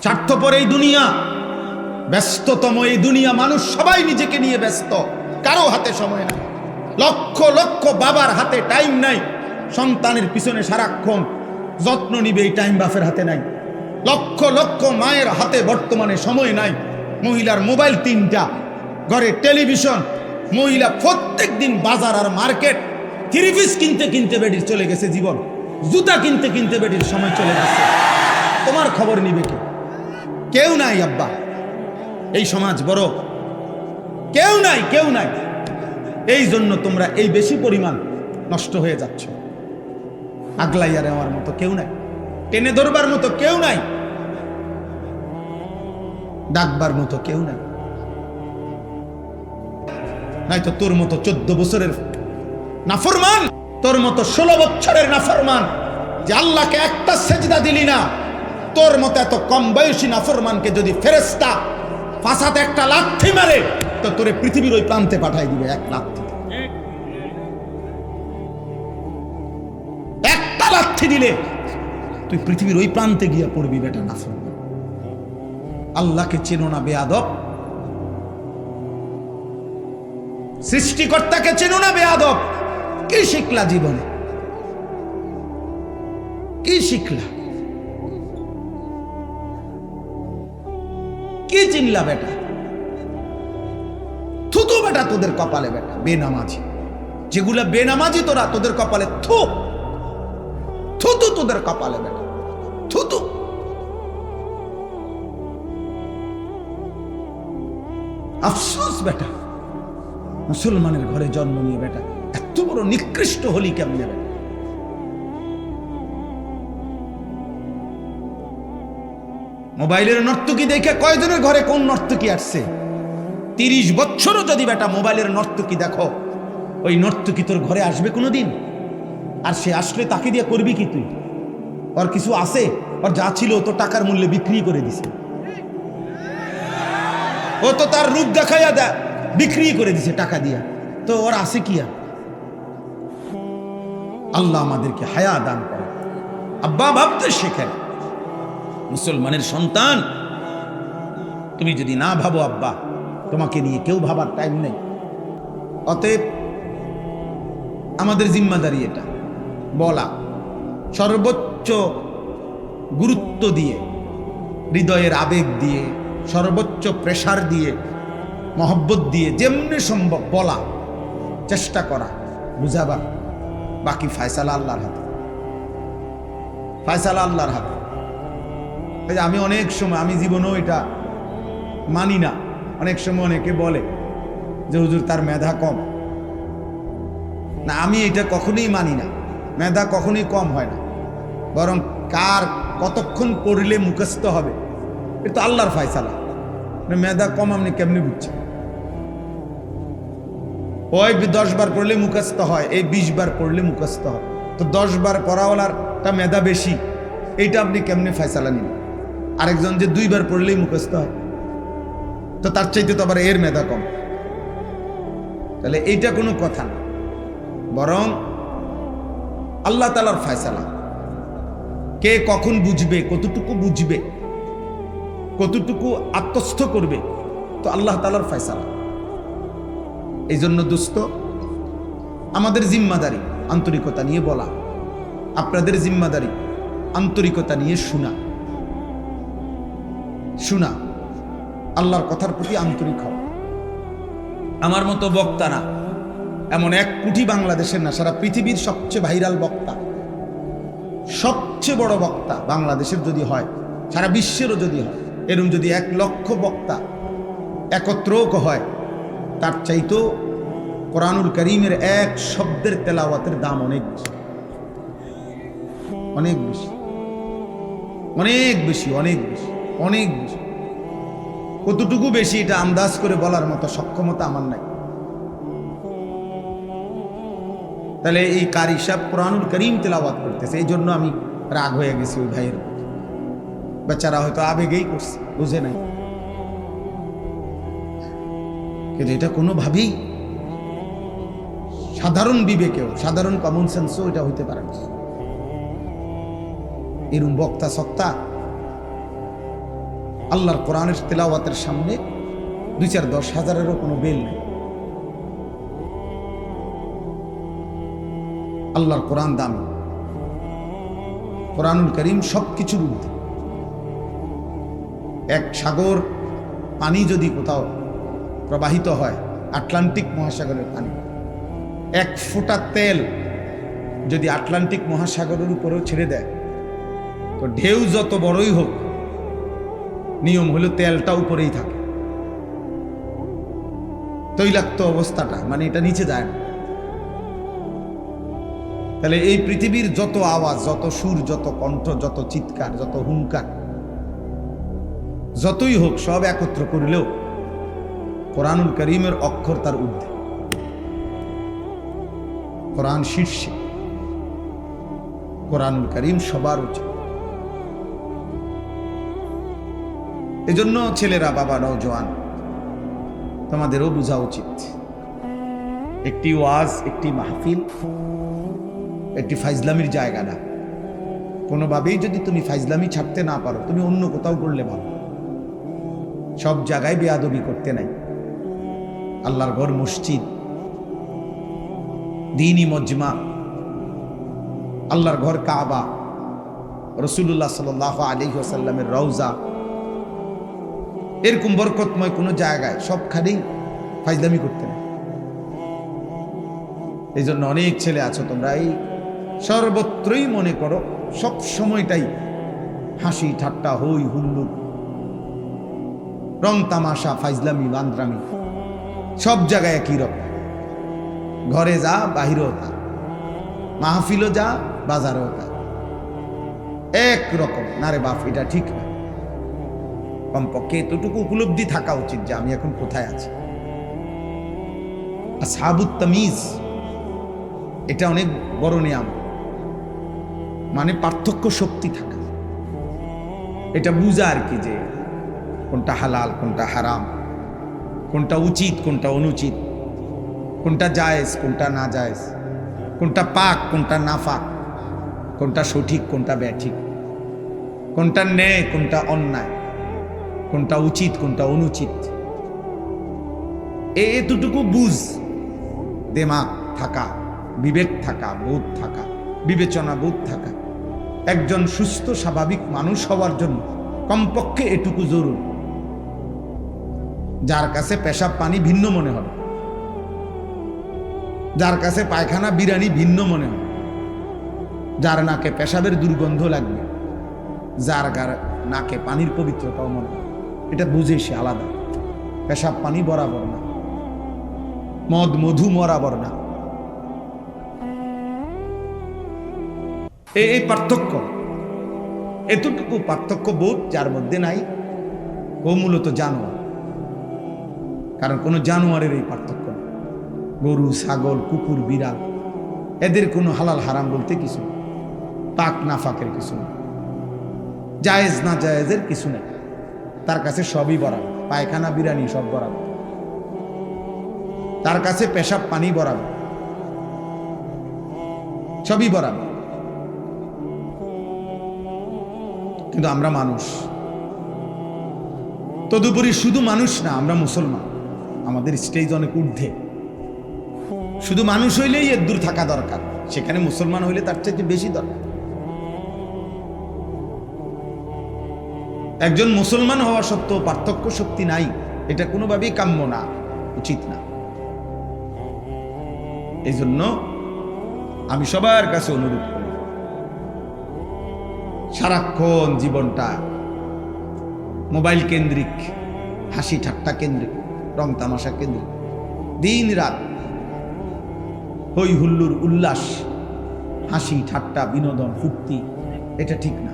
স্বার্থপর এই দুনিয়া, ব্যস্ততম এই দুনিয়া, মানুষ সবাই নিজেকে নিয়ে ব্যস্ত, কারো হাতে সময় নাই। লক্ষ লক্ষ বাবার হাতে টাইম নাই, সন্তানের পিছনে সারাক্ষণ যত্ন নিবে এই টাইম বাপের হাতে নাই। লক্ষ লক্ষ মায়ের হাতে বর্তমানে সময় নাই। মহিলার মোবাইল 3টা, ঘরে টেলিভিশন, মহিলা প্রত্যেক দিন বাজার আর মার্কেট, 3 পিস কিনতে কিনতে বেডির চলে গেছে জীবন, জুতা কিনতে কিনতে বেডির সময় চলে গেছে। তোমার খবর নিবে কে? কেউ নাই আব্বা, এই সমাজ বড়, কেউ নাই, কেউ নাই। এই জন্য তোমরা এই বেশি পরিমাণ নষ্ট হয়ে যাচ্ছ। আগলাইয়া নেওয়ার মতো কেউ নাই, টেনে ধরবার মতো কেউ নাই, ডাকবার মতো কেউ নাই। নাই তো তোর মতো 14 বছরের নাফরমান, তোর মতো 16 বছরের নাফরমান, যে আল্লাহকে একটা সেজদা দিলি না, তোর মতো এত কম বয়সী নাফরমানকে যদি ফেরেশতা ফাসাতে একটা লাথি মারে, তো তোরে পৃথিবীর ওই প্রান্তে পাঠাই দিবে এক লাথি। একটা লাথি দিলে তুই পৃথিবীর ওই প্রান্তে গিয়া পড়বি বেটা নাফরমান। আল্লাহকে চেনো না বেয়াদব, সৃষ্টিকর্তাকে চেনো না বেয়াদব। কি শিখলা জীবনে? কি শিখলা? কি চিনলা বেটা? থুতু বেটা তোদের কপালে বেটা, বেনামাজি যেগুলা বেনামাজি, তোরা তোদের কপালে থু, থুতু তোদের কপালে বেটা, থুতু। আফসোস বেটা, মুসলমানের ঘরে জন্ম নিয়ে বেটা এত বড় নিকৃষ্ট হলি কেমনে বেটা? মোবাইলের নর্তকী দেখে কয়জনের ঘরে কোন নর্তকী আসছে? 30 বছরও যদি বেটা মোবাইলের নর্তকী দেখো, ওই নর্তকী তোর ঘরে আসবে কোনোদিন? আর সে আসলে তাকে দিয়ে করবি কি তুই? ওর কিছু আছে? ওর যা ছিল তো টাকার মূল্যে বিক্রি করে দিছে, ও তো তার রূপ দেখাইয়া বিক্রি করে দিছে টাকা দিয়া, তো ওর আছে কি? আর আল্লাহ আমাদেরকে হায়া দান করে। আব্বা ভাবতে শেখেন, মুসলমানের সন্তান তুমি যদি না ভাবো আব্বা, তোমাকে নিয়ে কেউ ভাবার টাইম নেই। অতএব আমাদের জিম্মাদারি এটা বলা, সর্বোচ্চ গুরুত্ব দিয়ে, হৃদয়ের আবেগ দিয়ে, সর্বোচ্চ প্রেসার দিয়ে, মহব্বত দিয়ে, যেমনি সম্ভব বলা, চেষ্টা করা, বুঝাবা। বাকি ফয়সালা আল্লাহর হাতে, ফয়সালা আল্লাহর হাতে। আমি অনেক সময়, আমি জীবনেও এটা মানি না, অনেক সময় অনেকে বলে যে হুজুর তার মেধা কম। না, আমি এটা কখনোই মানি না। মেধা কখনোই কম হয় না, বরং কার কতক্ষণ পড়লে মুখস্থ হবে এটা তো আল্লাহর ফয়সালা। মেধা কম আপনি কেমনি বুঝছেন? ওই 10 বার পড়লে মুখস্থ হয়, এই 20 বার পড়লে মুখস্থ হয়, তো 10 বার পড়াওয়ালারটা মেধা বেশি, এইটা আপনি কেমনি ফয়সালা নিন? আরেকজন যে 2 বার পড়লেই মুখস্থ হয়, তো তার চাইতে তো আবার এর মেধা কম। তাহলে এইটা কোনো কথা না, বরং আল্লাহ তাআলার ফয়সালা। কে কখন বুঝবে, কতটুকু বুঝবে, কতটুকু আত্মস্থ করবে, তো আল্লাহ তাআলার ফয়সালা। এই জন্য দোস্ত, আমাদের জিম্মাদারি আন্তরিকতা নিয়ে বলা, আপনাদের জিম্মাদারি আন্তরিকতা নিয়ে শোনা, শোনা, আল্লাহর কথার প্রতি আন্তরিক হও। আমার মতো বক্তা না, এমন 1 কোটি বাংলাদেশের না, সারা পৃথিবীর সবচেয়ে ভাইরাল বক্তা, সবচেয়ে বড় বক্তা বাংলাদেশের যদি হয়, সারা বিশ্বেরও যদি হয়, এরকম যদি 1 লক্ষ বক্তা একত্র হয়, তার চাইতো কোরআনুল কারীমের 1 শব্দের তেলাওয়াতের দাম অনেক বেশি, অনেক বেশি, অনেক বেশি, অনেক বেশি, অনেক বেশি। কতটুকু বেশি এটা আন্দাজ করে বলার মতো সক্ষমতা আমার নাই। তাহলে এই কারি সাহেব কোরআনুল কারীম তেলাওয়াত করতেছে, এই জন্য আমি রাগ হয়ে গেছি ওই ভাইয়ের প্রতি। বেচারা হয়তো আবেগেই করছে, বুঝে নাই, কিন্তু এটা কোনোভাবেই সাধারণ বিবেকেও, সাধারণ কমন সেন্সও এটা হইতে পারে না। এরকম বক্তা সত্তা আল্লাহর কোরআনের তেলাওয়াতের সামনে 2-4-10,000-এরও কোনো বেল নেই। আল্লাহর কোরআন দামি, কোরআনুল করিম সবকিছুর ঊর্ধ্বে। এক সাগর পানি যদি কোথাও প্রবাহিত হয়, আটলান্টিক মহাসাগরের পানি, এক ফোঁটা তেল যদি আটলান্টিক মহাসাগরের উপরেও ছেড়ে দেয়, তো ঢেউ যত বড়ই হোক, নিয়ম হলো তেলটা উপরেই থাকে। তৈলাক্ত অবস্থাটা মানে এটা নিচে যায় না। তাহলে এই পৃথিবীর যত আওয়াজ, যত সুর, যত কণ্ঠ, যত চিৎকার, যত হুঙ্কার, যতই হোক, সব একত্র করলেও কোরআনুল করিমের অক্ষর তার ঊর্ধ্বে। কোরআন শীর্ষে, কোরআনুল করিম সবার উচিত। এজন্য ছেলেরা, বাবা, নওজোয়ান, তোমাদেরও বোঝা উচিত, একটি ওয়াজ, একটি মাহফিল, একটি ফাইজলামির জায়গা না। কোনোভাবেই যদি তুমি ফাইজলামি ছাড়তে না পারো, তুমি অন্য কোথাও করলে ভালো। সব জায়গায় বেয়াদবি করতে নাই। আল্লাহর ঘর মসজিদ, দ্বীনি মজমা, আল্লাহর ঘর কাবা, রাসূলুল্লাহ সাল্লাল্লাহু আলাইহি ওয়াসাল্লামের রওজা, এরকম বরকতময় কোনো জায়গায় সবখানেই ফাইজলামি করতে নাই। এই জন্য অনেক ছেলে আছো তোমরা, এই সর্বত্রই মনে করো সব সময়টাই হাসি ঠাট্টা, হই হুল্লোড়, রং তামাশা, ফাইজলামি, বান্দরামি, সব জায়গায় একই রকম। ঘরে যা, বাহিরেও তা, মাহফিলও যা, বাজারেও তা, এক রকম। না রে বাপ, এটা ঠিক না। কমপক্ষে এতটুকু উপলব্ধি থাকা উচিত যে আমি এখন কোথায় আছি। আসহাবুত তামিজ, এটা অনেক বড় নিয়ম, মানে পার্থক্য শক্তি থাকা, এটা বুঝা আর কি, যে কোনটা হালাল, কোনটা হারাম, কোনটা উচিত, কোনটা অনুচিত, কোনটা জায়েজ, কোনটা না জায়েজ, কোনটা পাক, কোনটা না পাক, কোনটা সঠিক, কোনটা ব্যাঠিক, কোনটা ন্যায়, কোনটা অন্যায়, কোনটা উচিত, কোনটা অনুচিত। এতটুকু বুঝ, দিমাগ থাকা, বিবেক থাকা, বোধ থাকা, বিবেচনা বোধ থাকা, একজন সুস্থ স্বাভাবিক মানুষ হওয়ার জন্য কমপক্ষে এটুকু জরুরি। যার কাছে পেশাব পানি ভিন্ন মনে হবে, যার কাছে পায়খানা বিরানি ভিন্ন মনে হবে, যার নাকে পেশাবের দুর্গন্ধ লাগবে, যার নাকে পানির পবিত্রতাও মনে হবে, এটা বুঝে সে আলাদা। পেশাব পানি বরাবর না, মদ মধু বরাবর না। এই পার্থক্য, এতটুকু পার্থক্য বোধ যার মধ্যে নাই, ও মূলত জানোয়ার। কারণ কোনো জানোয়ারের এই পার্থক্য নেই। গরু, ছাগল, কুকুর, বিড়াল, এদের কোনো হালাল হারাম বলতে কিছু নেই, পাক না ফাঁকের কিছু নেই, জায়েজ না জায়েজের কিছু নেই। তার কাছে সবই বরাবর, পায়খানা বিরানি সব বরাবর, তার কাছে পেশাব পানি বরাবর, সবই বরাবর। কিন্তু আমরা মানুষ, তদুপরি শুধু মানুষ না, আমরা মুসলমান, আমাদের স্টেজ অনেক ঊর্ধ্বে। শুধু মানুষ হইলেই এর দূর থাকা দরকার, সেখানে মুসলমান হইলে তার চাইতে বেশি দরকার। একজন মুসলমান হওয়া সত্ত্বেও পার্থক্য শক্তি নাই, এটা কোনোভাবেই কাম্য না, উচিত না। এই জন্য আমি সবার কাছে অনুরোধ করি, সারাক্ষণ জীবনটা মোবাইল কেন্দ্রিক, হাসি ঠাট্টা কেন্দ্রিক, রং তামাশা কেন্দ্রিক, দিন রাত হই হুল্লুর, উল্লাস, হাসি ঠাট্টা, বিনোদন, ফুর্তি, এটা ঠিক না।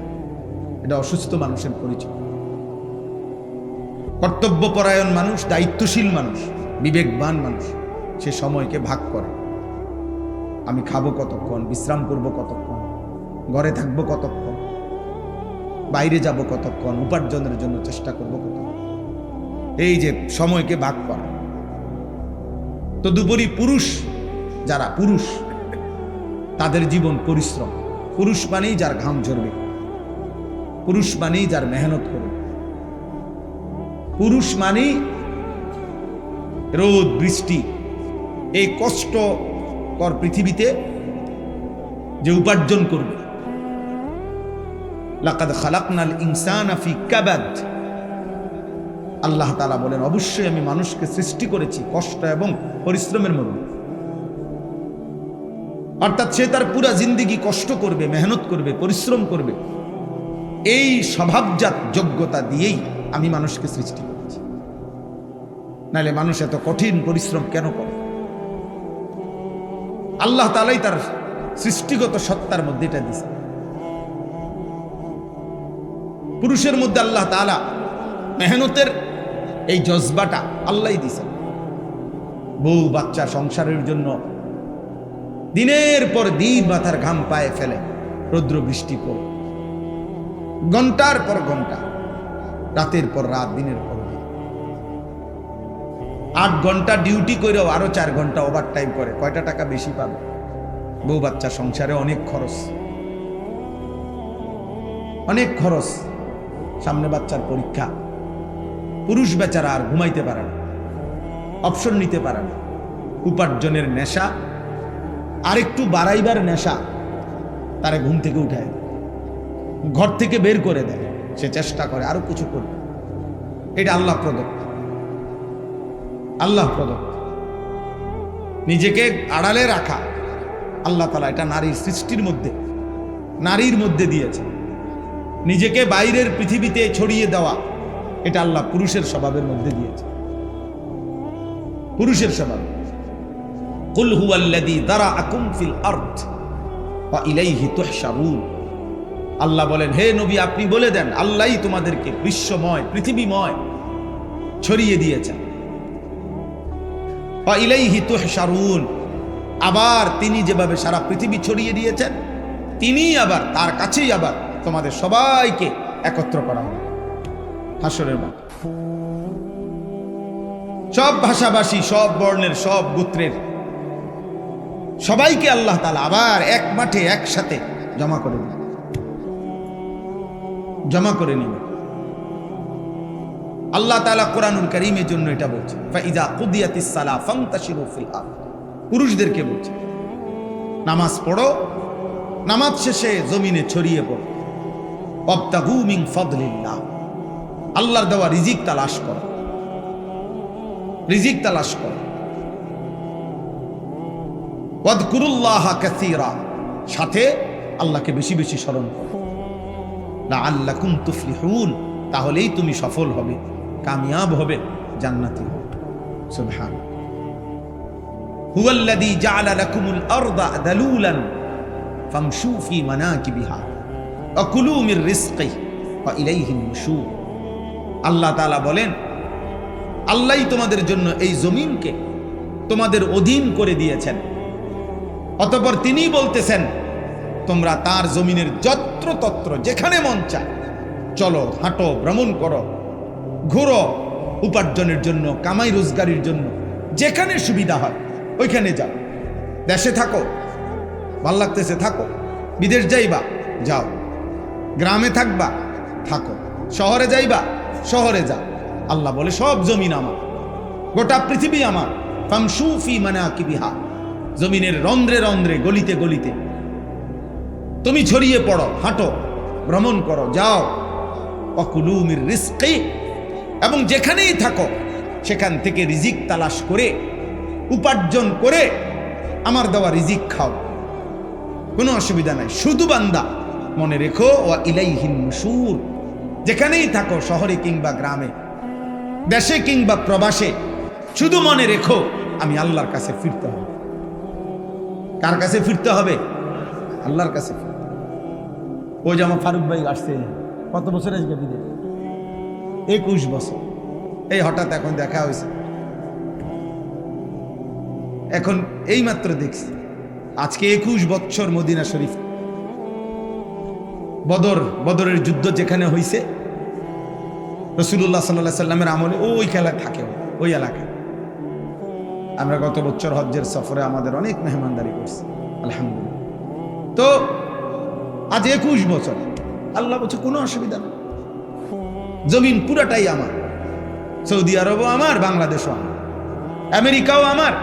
এটা অসুস্থ মানুষের পরিচয়। কর্তব্যপরায়ণ মানুষ, দায়িত্বশীল মানুষ, বিবেকবান মানুষ, সে সময়কে ভাগ করে। আমি খাবো কতক্ষণ, বিশ্রাম করব কতক্ষণ, ঘরে থাকবো কতক্ষণ, বাইরে যাব কতক্ষণ, উপার্জনের জন্য চেষ্টা করব কতক্ষণ, এই যে সময়কে ভাগ করা। তদুপরি পুরুষ, যারা পুরুষ, তাদের জীবন পরিশ্রম। পুরুষ মানেই যার ঘাম ঝরবে, পুরুষ মানেই যার মেহনত করবে, পুরুষ মানে রোদ বৃষ্টি, এই কষ্টকর পৃথিবীতে যে উপার্জন করবে। লাকাদ খালাকনাল ইনসানা ফি কাবাদ, আল্লাহ তাআলা বলেন অবশ্যই আমি মানুষকে সৃষ্টি করেছি কষ্ট এবং পরিশ্রমের মধ্যে। অর্থাৎ সে তার পুরা জিন্দেগি কষ্ট করবে, মেহনত করবে, পরিশ্রম করবে। এই স্বভাবজাত যোগ্যতা দিয়েই আমি মানুষকে সৃষ্টি করেছি, নাহলে মানুষ এত কঠিন পরিশ্রম কেন করে? আল্লাহ তাআলাই তার সৃষ্টিগত সত্তার মধ্যে এটা দিয়েছে। পুরুষের মধ্যে আল্লাহ তাআলা মেহনতের এই জজবাটা আল্লাহই দিয়েছেন। বউ বাচ্চা সংসারের জন্য দিনের পর দিন মাথার ঘাম পায়ে ফেলে, রৌদ্র বৃষ্টি পড়ে, ঘন্টার পর ঘন্টা, রাতের পর রাত, দিনের পর দিন। 8 ঘন্টা ডিউটি করেও আরো 4 ঘন্টা ওভার টাইম করে, কয়টা টাকা বেশি পাবে? বউ বাচ্চা সংসারে অনেক খরচ, অনেক খরচ। সামনে বাচ্চার পরীক্ষা, পুরুষ বেচারা আর ঘুমাইতে পারে না, অপশন নিতে পারে না। উপার্জনের নেশা আর একটু বাড়াইবার নেশা তারে ঘুম থেকে উঠায়, ঘর থেকে বের করে দেয়। সে চেষ্টা করে আরো কিছু করবে। এটা আল্লাহ প্রদত্ত, আল্লাহ প্রদত্ত। নিজেকে আড়ালে রাখা আল্লাহ তাআলা এটা নারীর সৃষ্টির মধ্যে, নারীর মধ্যে দিয়েছে। নিজেকে বাইরের পৃথিবীতে ছড়িয়ে দেওয়া এটা আল্লাহ পুরুষের স্বভাবের মধ্যে দিয়েছে, পুরুষের স্বভাব। কুল হুয়াল্লাযী যারাআকুম ফিল আরদ ওয়া ইলাইহি তুহশারুন। আল্লাহ বলেন, হে নবী আপনি বলে দেন আল্লাহই তোমাদেরকে বিশ্বময়, পৃথিবীময় ছড়িয়ে দিয়েছেন। ওয়া ইলাইহি তুহশারুন, আবার তিনি যেভাবে সারা পৃথিবী ছড়িয়ে দিয়েছেন, তিনি আবার তার কাছেই আবার তোমাদের সবাইকে একত্র করা হবে হাসরের মাঠে। সব ভাষাভাষী, সব বর্ণের, সব গোত্রের সবাইকে আল্লাহ তাআলা আবার এক মাঠে একসাথে জমা করে নেবেন, জমা করে নেবেন। আল্লাহ তাআলা কোরআনুল কারীমের জন্য এটা বলছে, ফাইযা কুদিয়াতিস সালাহ ফান্তাশিরু ফিল আরদ। পুরুষদেরকে বলছে নামাজ পড়ো, নামাজ শেষে জমিনে ছড়িয়ে পড়ো। ওয়াবতাগু মিন ফাদলিল্লাহ, আল্লাহর দেওয়া রিজিক তালাশ করো, রিজিক তালাশ করো। ওয়াযকুরুল্লাহা কাসীরা, সাথে আল্লাহকে বেশি বেশি স্মরণ করো। লাআল্লাকুম তুফলিহুন, তাহলেই তুমি সফল হবে, কামিয়াব হবে, জান্নাতি হবে। সুবহানাল্লাহ। হুয়াল্লাযী জাআলা লাকুমুল আরদা দালুলান ফামশু ফি মানাকিবিহা ওয়া কুলু মির রিজকিহি ওয়া ইলাইহিন নুশুর। আল্লাহ তাআলা বলেন, আল্লাহই তোমাদের জন্য এই জমিনকে তোমাদের অধীন করে দিয়েছেন। অতঃপর তিনি বলতেছেন তোমরা তার জমিনের যত্র তত্র যেখানে মন চায় চলো, হাঁটো, ভ্রমণ করো, ঘুরো, উপার্জনের জন্য, কামাই রোজগারের জন্য যেখানে সুবিধা হয় ওইখানে যাও। দেশে থাকো, ভাল লাগতেছে থাকো, বিদেশ যাইবা যাও, গ্রামে থাকবা থাকো, শহরে যাইবা শহরে যাও। আল্লাহ বলে সব জমিন আমার, গোটা পৃথিবী আমার। ফামশু ফি মানাকিবিহা, জমিনের রন্ধ্রে রন্ধ্রে, গলিতে গলিতে তুমি ছড়িয়ে পড়ো, হাঁটো, ভ্রমণ করো, যাও। ওয়া কুলু মির রিজকি, এবং যেখানেই থাকো সেখান থেকে রিজিক তালাশ করে, উপার্জন করে আমার দেওয়া রিজিক খাও, কোনো অসুবিধা নাই। শুধু বান্দা মনে রেখো ওয়া ইলাইহিন নুশুর, যেখানেই থাকো, শহরে কিংবা গ্রামে, দেশে কিংবা প্রবাসে, শুধু মনে রেখো আমি আল্লাহর কাছে ফিরতে হবে। কার কাছে ফিরতে হবে? আল্লাহর কাছে। ওই যে আমার ফারুক ভাই আসছে, কত বছর আজকে বিদেশ? 21 বছর। এই হঠাৎ এখন দেখা হয়েছে, এখন এই মাত্র দেখছি। আজকে 21 বছর মদিনা শরীফ, বদরের যুদ্ধ যেখানে হয়েছে, রাসূলুল্লাহ সাল্লাল্লাহু আলাইহি সাল্লামের আমলে ওই খেলা থাকে ওই এলাকায়। আমরা গত বছর হজ্জের সফরে আমাদের অনেক মেহমানদারি করছি, আলহামদুলিল্লাহ। তো আজ 21 বছর, আল্লাহ বলছে কোনো অসুবিধা নেই, জমিন পুরাটাই আমার, সৌদি আরবও আমার, বাংলাদেশও আমার, আমেরিকাও আমার,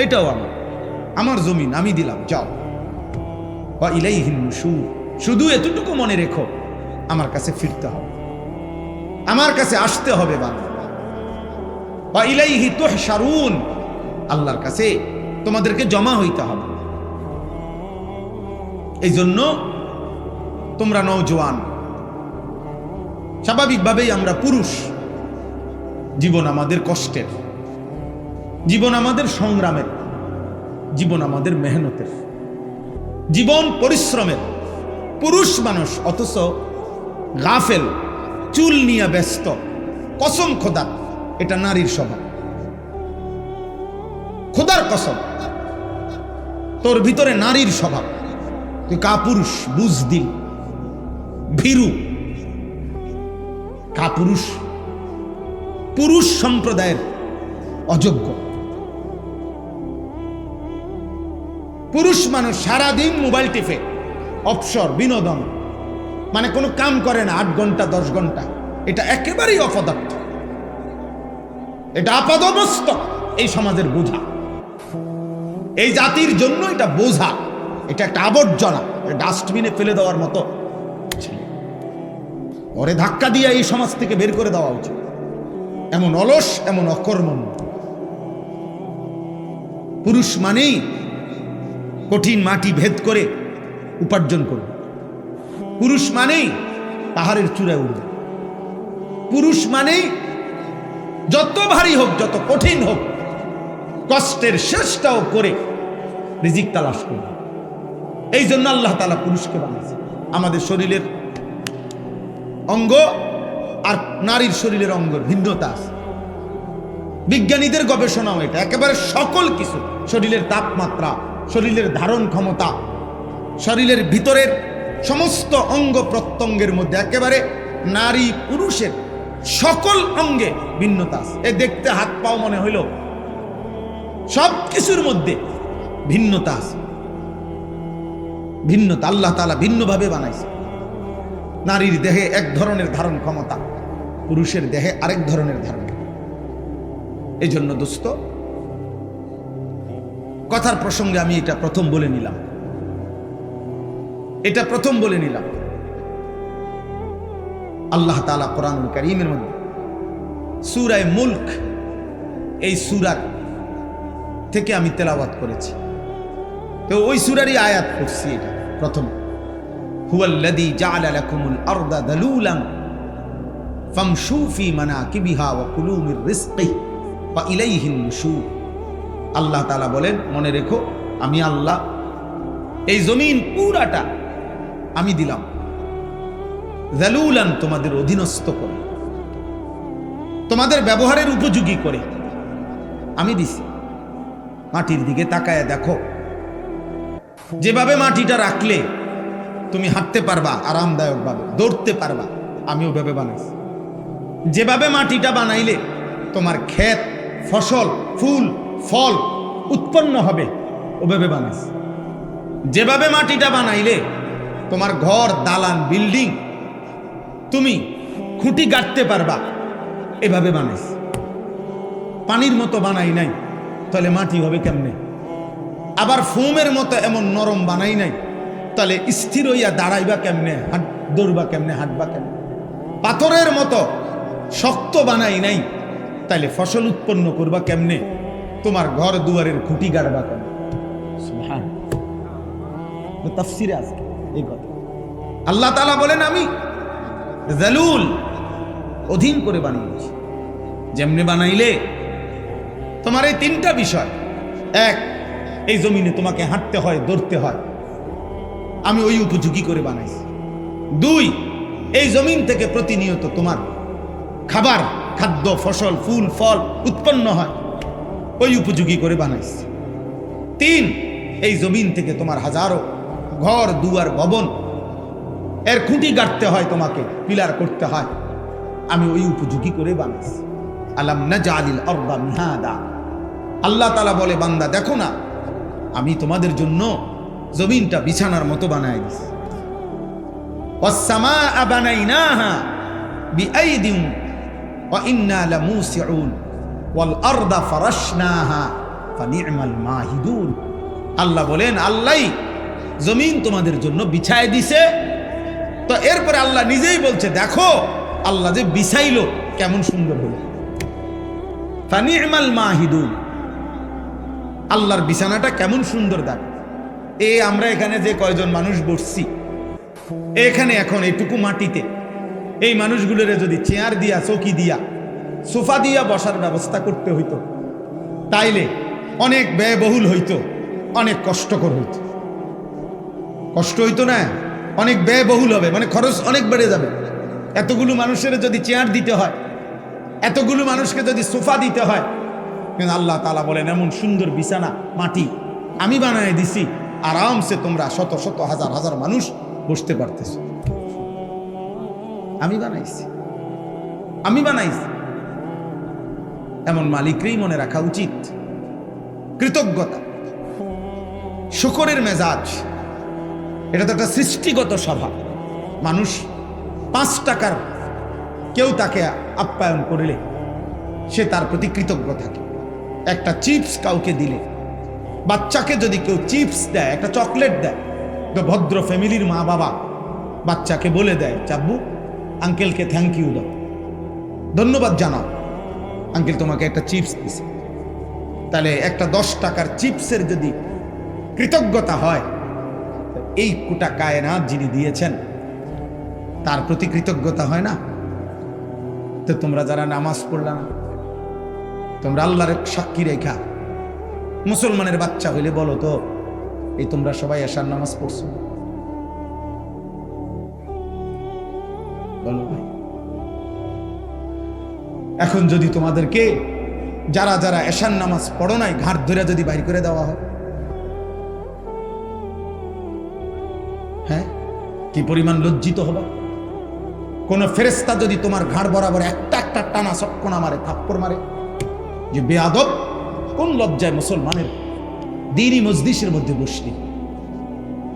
এটাও আমার, আমার জমিন, আমি দিলাম, যাও। ওয়া ইলাইহিন নুশুর, শুধু এতটুকু মনে রেখো, আমার কাছে ফিরতে হবে, আমার কাছে আসতে হবে বান্দা। ওয়া ইলাইহি তুহশারুন, আল্লাহর কাছে তোমাদেরকে জমা হইতে হবে। এই জন্য তোমরা নওজোয়ান, স্বাভাবিকভাবেই আমরা পুরুষ, জীবন আমাদের কষ্টের, জীবন আমাদের সংগ্রামের, জীবন আমাদের মেহনতের, জীবন পরিশ্রমের। পুরুষ মানুষ অথচ গাফেল, চুল নিয়ে ব্যস্ত। কসম খোদার, এটা নারীর স্বভাব। খোদার কসম, তোর ভিতরে নারীর স্বভাব। তুই কাপুরুষ, বুজদিল, ভীরু, কাপুরুষ, পুরুষ সম্প্রদায়ের অযোগ্য। পুরুষ মানুষ সারাদিন মোবাইল টিপে, অবসর, বিনোদন, মানে কোনো কাম করে না 8 ঘন্টা 10 ঘন্টা। এটা একেবারেই অপদার্থ, এটা আপাদমস্তক এই সমাজের বোঝা, এই জাতির জন্য এটা বোঝা, এটা একটা আবর্জনা, ডাস্টবিনে ফেলে দেওয়ার মতো। ওরে ধাক্কা দিয়ে এই সমাজ থেকে বের করে দেওয়া উচিত। এমন অলস, এমন অকর্মণ্য। পুরুষ মানেই কঠিন মাটি ভেদ করে উপার্জন করবে, পুরুষ মানেই পাহাড়ের চূড়ায় উঠবে, পুরুষ মানেই যত ভারী হোক, যত কঠিন হোক, কষ্টের শেষটাও করে রিজিক তালাশ করবে। এই জন্য আল্লাহ তাআলা পুরুষকে বানিয়েছে। আমাদের শরীরের অঙ্গ আর নারীর শরীরের অঙ্গের ভিন্নতা আছে। বিজ্ঞানীদের গবেষণাও এটা, একেবারে সকল কিছু, শরীরের তাপমাত্রা, শরীরের ধারণ ক্ষমতা, শরীরের ভিতরের সমস্ত অঙ্গ প্রত্যঙ্গের মধ্যে একেবারে নারী পুরুষের সকল অঙ্গে ভিন্নতা আছে। এ দেখতে হাত পাও মনে হইল, সব কিছুর মধ্যে ভিন্নতা আছে। ভিন্নতা আল্লাহ তাআলা ভিন্নভাবে বানাইছে। নারীর দেহে এক ধরনের ধারণ ক্ষমতা, পুরুষের দেহে আরেক ধরনের ধারণ। এই জন্য দোস্ত, কথার প্রসঙ্গে আমি এটা প্রথম বলে নিলাম, এটা প্রথম বলে নিলাম। আল্লাহ তাআলা কোরআনুল কারীমের মধ্যে সূরা মুলক, এই সূরা থেকে আমি তেলাওয়াত করেছি, তো ওই সূরারই আয়াত পড়ছি। এটা প্রথম, হুয়াল্লাযী জাআলা লাকুমুল আরদা দালুলান ফামশু ফি মানাকিবিহা ওয়া কুলু মির রিজকিহি ওয়া ইলাইহিন নুশুর। আল্লাহ তাআলা বলেন, মনে রেখো, আমি আল্লাহ এই জমিন পুরাটা আমি দিলাম যালুলান, তোমাদের অধীনস্থ করে, তোমাদের ব্যবহারের উপযোগী করে আমি দিছি। মাটির দিকে তাকায় দেখো, যেভাবে মাটিটা রাখলে তুমি হাঁটতে পারবা আরামদায়কভাবে, দৌড়তে পারবা, আমি ওভাবে বানাইছি। যেভাবে মাটিটা বানাইলে তোমার ক্ষেত, ফসল, ফুল, ফল উৎপন্ন হবে, ওভাবে বানাইছি। যেভাবে মাটিটা বানাইলে তোমার ঘর, দালান, বিল্ডিং তুমি খুঁটি গাঁথতে পারবা, এভাবে বানাইছি। পানির মতো বানাই নাই, তাহলে মাটি হবে কেমনে? আবার ফোমের মতো এমন নরম বানাই নাই, তাহলে স্থির হইয়া দাঁড়াইবা কেমনে, দৌড়বা কেমনে, হাঁটবা কেমনে? পাথরের মতো শক্ত বানাই নাই, তাহলে ফসল উৎপন্ন করবা কেমনে? তোমার ঘর দুয়ারের খুঁটি গাড়বা কেমনে? সুবহানাল্লাহ, তাফসীরে আছে এই কথা। আল্লাহ তাআলা বলেন, আমি যালুল, অধীন করে বানিয়েছি। যেমনে বানাইলে তোমার এই 3টা বিষয়, এক, এই জমিনে তোমাকে হাঁটতে হয়, দৌড়তে হয়, আমি ওই উপযোগী করে বানাইছি। 2, এই জমিন থেকে প্রতিনিয়ত তোমার খাবার, খাদ্য, ফসল, ফুল, ফল উৎপন্ন হয়, ওই উপযোগী করে বানাইছি। 3, এই জমিন থেকে তোমার হাজারো ঘর, দুয়ার, ভবন, এর খুঁটি গাঁথতে হয়, তোমাকে পিলার করতে হয়, আমি ওই উপযোগী করে বানাইছি। আলাম নাজআলিল আরদা মিহাদা। আল্লাহ তাআলা বলে, বান্দা দেখো না, আমি তোমাদের জন্য জমিনটা বিছানার মতো বানাই দিছি। ওয়াস সামাআ বানাইনাহা বিআইদিন ওয়া ইন্না লামুসিউন ওয়াল আরদা ফারাশনাহা ফানি'মাল মাহিদুন। আল্লাহ বলেন, আল্লাহই জমিন তোমাদের জন্য বিছায় দিছে। তো এরপরে আল্লাহ নিজেই বলছে, দেখো আল্লাহ যে বিছাইলো কেমন সুন্দর হলো। ফানি'মাল মাহিদুন, আল্লাহর বিছানাটা কেমন সুন্দর। দেখ আমরা এখানে যে কয়জন মানুষ বসছি এখানে, এখন এইটুকু মাটিতে এই মানুষগুলোরে যদি চেয়ার দিয়া, চৌকি দিয়া, সোফা দিয়া বসার ব্যবস্থা করতে হইতো, তাইলে অনেক ব্যয়বহুল হইতো, অনেক কষ্টকর হইতো। কষ্ট হইতো না, অনেক ব্যয়বহুল হবে, মানে খরচ অনেক বেড়ে যাবে। এতগুলো মানুষের যদি চেয়ার দিতে হয়, এতগুলো মানুষকে যদি সোফা দিতে হয়, কিন্তু আল্লাহ তাআলা বলেন এমন সুন্দর বিছানা মাটি আমি বানায় দিছি, আরামসে তোমরা শত শত হাজার হাজার মানুষ বসতে পারতেছ। আমি বানাইছি, আমি বানাইছি। এমন মালিককেই মনে রাখা উচিত। কৃতজ্ঞতা, শুকরের মেজাজ, এটা তো একটা সৃষ্টিগত স্বভাব। মানুষ 5 টাকার কেউ তাকে আপ্যায়ন করলে সে তার প্রতি কৃতজ্ঞ থাকে। একটা চিপস কাউকে দিলে, বাচ্চাকে যদি কেউ চিপস দেয়, একটা চকলেট দেয়, তো ভদ্র ফ্যামিলির মা বাবা বাচ্চাকে বলে দেয়, চাব্বু আঙ্কেলকে থ্যাংক ইউ দাও, ধন্যবাদ জানাও, আঙ্কেল তোমাকে একটা চিপস দিছে। তাহলে একটা 10 টাকার চিপসের যদি কৃতজ্ঞতা হয়, এই কোটা কায়নাত যিনি দিয়েছেন তার প্রতি কৃতজ্ঞতা হয় না? তো তোমরা যারা নামাজ পড়লা না, তোমরা আল্লাহর সাক্ষী রেখা মুসলমানের বাচ্চা হইলে বলো তো, এই তোমরা সবাই এশার নামাজ পড়ছো? বলো ভাই। এখন যদি তোমাদেরকে যারা যারা এশার নামাজ পড়ো নাই ঘাট ধরে যদি বাইর করে দেওয়া হয়, হ্যাঁ, কি পরিমাণ লজ্জিত হবে। কোন ফেরেশতা যদি তোমার ঘাড় বরাবর একটা একটা টানা চক্কনা মারে, থাপ্পড় মারে, যে বেয়াদব, কোন লজ্জায় মুসলমানের দ্বীনি মজলিসের মধ্যে বসলি,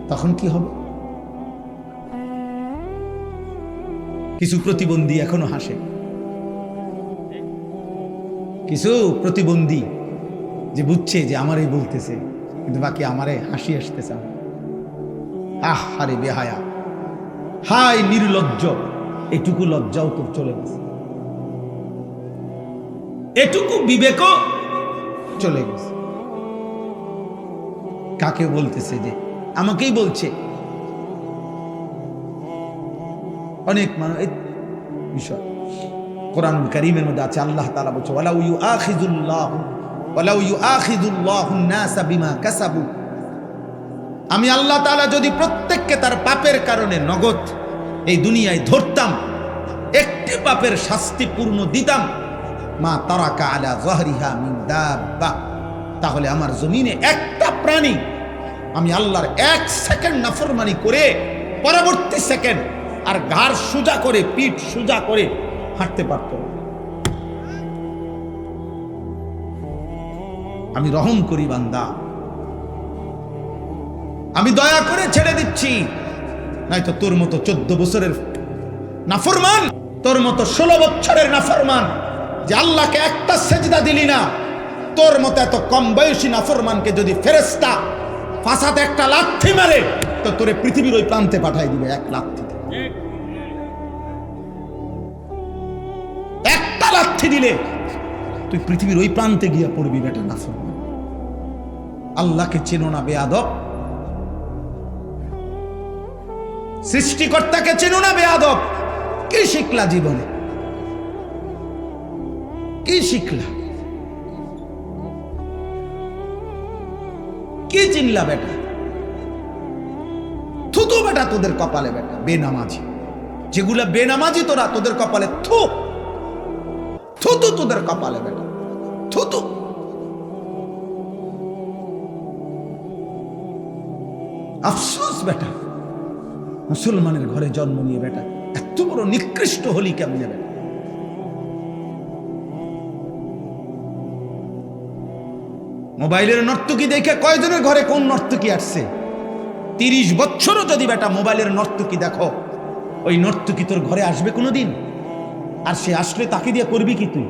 তখন কি হবে? কিছু প্রতিবন্ধী এখনো হাসে, কিছু প্রতিবন্ধী যে বুঝছে যে আমারই বলতেছে, কিন্তু বাকি আমারে হাসি আসতেছে। আরে বেহায়া, হাই নির্লজ্জ, এটুকু লজ্জাও তো চলে গেছে, এটুকু বিবেকও চলে গেছে। কাকে বলতেছে? যে আমাকেই বলছে। অনেক মানুষ বিষয় কোরআনুল কারীমের মধ্যে আছে, আল্লাহ তাআলা বলছে, ওয়ালাউ ইউআখিযুল্লাহুন নাসা বিমা কাসাবু, আমি আল্লাহ তাআলা যদি প্রত্যেককে তার পাপের কারণে নগদ এই দুনিয়ায় ধরতাম, একটি পাপের শাস্তি পূর্ণ দিতাম, মা তারাকা আলা যাহরিহা মিন দাব্বা, তাহলে আমার জমিনে একটা প্রাণী আমি আল্লাহর 1 সেকেন্ড নাফরমানি করে পরবর্তী সেকেন্ড আর ঘাড় সোজা করে, পিঠ সোজা করে হাঁটতে পারত। আমি রহম করি বান্দা, আমি দয়া করে ছেড়ে দিচ্ছি, নয়তো তোর মতো 14 বছরের নাফরমান, তোর মতো 16 বছরের নাফরমান যে আল্লাহকে একটা সেজদা দিলি না, তোর মতো এত কম বয়সী নাফরমানকে যদি ফেরেশতা ফাসাতে একটা লাথি মারে, তো তোরে পৃথিবীর ওই প্রান্তে পাঠাই দিবে এক লাথিতে। একটা লাথি দিলে তুই পৃথিবীর ওই প্রান্তে গিয়ে পড়বি বেটা নাফরমান। আল্লাহকে চেনো না বেয়াদব, সৃষ্টিকর্তাকে চেনো না বেয়াদব। কি শিখলা জীবনে? কি শিখলা? কি চিনলা বেটা? থুতু বেটা তোদের কপালে বেটা, বেনামাজি যেগুলা বেনামাজি, তোরা তোদের কপালে থু, থুতু তোদের কপালে বেটা, থুতু। আফসোস বেটা, মুসলমানের ঘরে জন্ম নিয়ে বেটা এত বড় নিকৃষ্ট হলি কেমনে বেটা? মোবাইলের নর্তকী দেখে কয়জনের ঘরে কোন নর্তকী আসছে? 30 বছরও যদি বেটা মোবাইলের নর্তকী দেখো, ওই নর্তকী তোর ঘরে আসবে কোনোদিন? আর সে আসলে তাকে দিয়ে করবি কি তুই?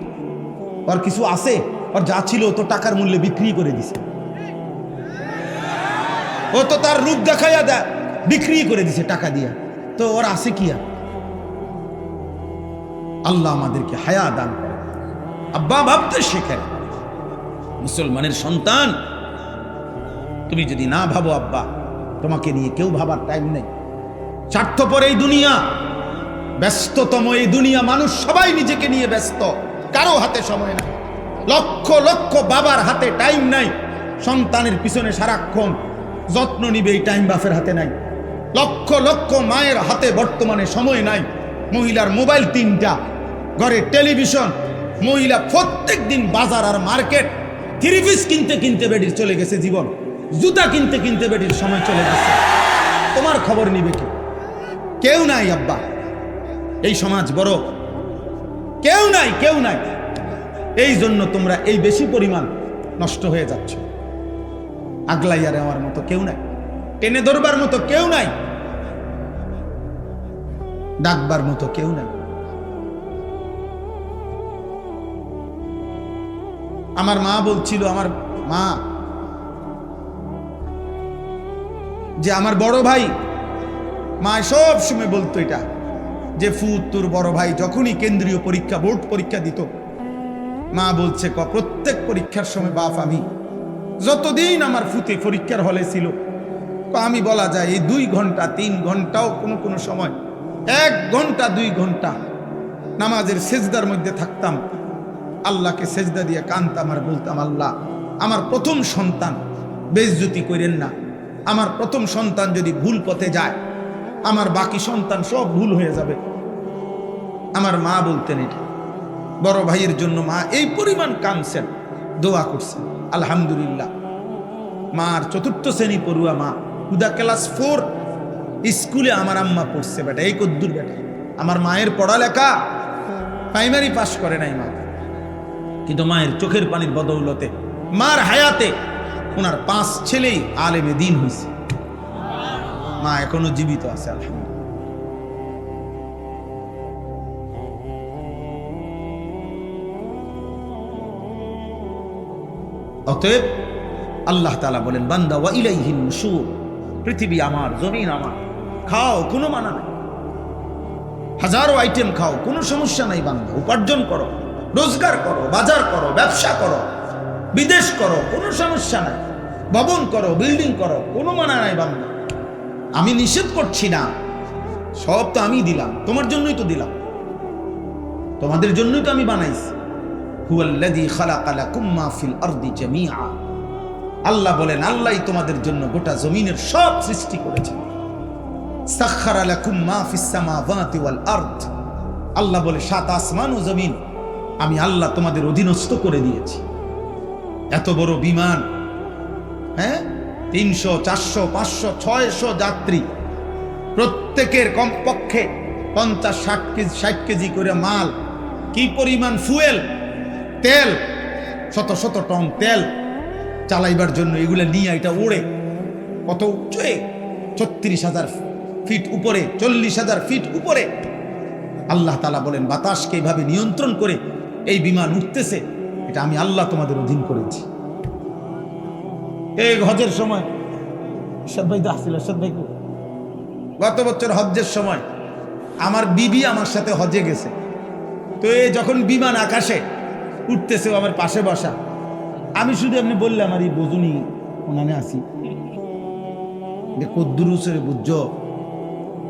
ওর কিছু আছে? ওর যা ছিল তো টাকার মূল্যে বিক্রি করে দিছে। ও তো তার রূপ দেখাইয়া বিক্রি করে দিছে টাকা দিয়া। তো ওর আছে কি? আল্লাহ আমাদেরকে হায়া দান করে। আব্বা ভাবতে শেখেন। মুসলমানের সন্তান, তুমি যদি না ভাবো আব্বা, তোমাকে নিয়ে কেউ ভাবার টাইম নেই। স্বার্থপর এই দুনিয়া, ব্যস্ততম এই দুনিয়া, মানুষ সবাই নিজেকে নিয়ে ব্যস্ত, কারো হাতে সময় নাই। লক্ষ লক্ষ বাবার হাতে টাইম নাই, সন্তানের পিছনে সারাক্ষণ যত্ন নিবে এই টাইম বাপের হাতে নাই। লক্ষ লক্ষ মায়ের হাতে বর্তমানে সময় নাই। মহিলার মোবাইল 3টা, ঘরে টেলিভিশন, মহিলা প্রত্যেক দিন বাজার আর মার্কেট। 3 পিস কিনতে কিনতে বেডির চলে গেছে জীবন, জুতা কিনতে কিনতে বেডির সময় চলে গেছে। তোমার খবর নিবে কি? কেউ নাই আব্বা। এই সমাজ বড়, কেউ নাই, কেউ নাই। এই জন্য তোমরা এই বেশি পরিমাণ নষ্ট হয়ে যাচ্ছ। আগলাইয়া নেওয়ার মতো কেউ নাই, টেনে ধরবার মতো কেউ নাই, ডাকবার মতো কেউ নাই। আমার মা বলছিল, আমার মা, যে আমার বড় ভাই, মা সব সময় বলতো এটা, যে ফুত তোর বড় ভাই যখনই কেন্দ্রীয় পরীক্ষা, বোর্ড পরীক্ষা দিত, মা বলছে প্রত্যেক পরীক্ষার সময় বাপ, আমি যতদিন আমার ফুতে পরীক্ষার হলে ছিল, আমি বলা যায় এই 2 ঘন্টা 3 ঘন্টাও কোনো কোনো সময় 1 ঘন্টা 2 ঘন্টা নামাজের সেজদার মধ্যে থাকতাম, আল্লাহকে সেজদা দিয়ে কাঁদতাম আর বলতাম, আল্লাহ আমার প্রথম সন্তান বেইজ্জতি করেন না। আমার প্রথম সন্তান যদি ভুল পথে যায়, আমার বাকি সন্তান সব ভুল হয়ে যাবে। আমার মা বলতেন এটা। বড় ভাইয়ের জন্য মা এই পরিমাণ কাঁদছেন, দোয়া করছেন। আলহামদুলিল্লাহ, মার 4র্থ শ্রেণী পড়ুয়া মা, হুদা ক্লাস 4 স্কুলে আমার আম্মা পড়ছে বেটা, এই কদ্দুর বেটা। আমার মায়ের পড়ালেখা প্রাইমারি পাস করে নাই মা, কিন্তু মায়ের চোখের পানির বদৌলতে, মার হায়াতে ওনার 5 ছেলেই আলেমে দ্বীন হয়েছে। মা এখনো জীবিত আছে, আলহামদুলিল্লাহ। অতএব আল্লাহ তাআলা বলেন, বান্দা ওয়া ইলাইহিন নুশুর, পৃথিবী আমার, জমিন আমার, খাও কোনো মানা নাই, হাজারো আইটেম খাও, কোনো সমস্যা নাই বান্দা। উপার্জন করো, রোজগার করো, বাজার করো, ব্যবসা করো, বিদেশ করো, কোনো সমস্যা নাই। ভবন করো, বিল্ডিং করো, কোনো মানা নাই বান্দা। আমি নিষেধ করছি না, সব তো আমি দিলাম, তোমার জন্যই তো দিলাম, তোমাদের জন্যই তো আমি বানাইছি। হুয়াল্লাযী খালাকা লাকুম মা ফিল আরদি জামিআ, আল্লাহ বলেন, আল্লাহই তোমাদের জন্য গোটা জমিনের সব সৃষ্টি করেছেন। সাখখারা লাকুম মা ফিস সামাওয়াতি ওয়াল আরদ, আল্লাহ বলে 7 আসমান ও জমিন আমি আল্লাহ তোমাদের অধীনস্থ করে দিয়েছি। এত বড় বিমান, হ্যাঁ, 300 400 500 600 যাত্রী, প্রত্যেকের কমপক্ষে 50-60 কেজি করে মাল, কি পরিমাণ ফুয়েল, তেল, শত শত টন তেল চালাইবার জন্য এগুলো নিয়ে এটা ওড়ে কত উঁচুয়ে, 36,000 ফিট উপরে, 40,000 ফিট উপরে। আল্লাহ তাআলা বলেন, বাতাসকে এইভাবে নিয়ন্ত্রণ করে এই বিমান উঠতেছে, এটা আমি আল্লাহ তোমাদের অধীন করেছি। এই হজের সময় এরশাদ ভাই আসছিল, এরশাদ ভাই গত বছর হজ্জের সময় আমার বিবি আমার সাথে হজে গেছে। তো এই যখন বিমান আকাশে উঠতেছে, আমার পাশে বসা, আমি শুধু এমনি বললাম, আর এই বোঝুনি ওনানে আসি কদ্দুরুসের বুঝছো,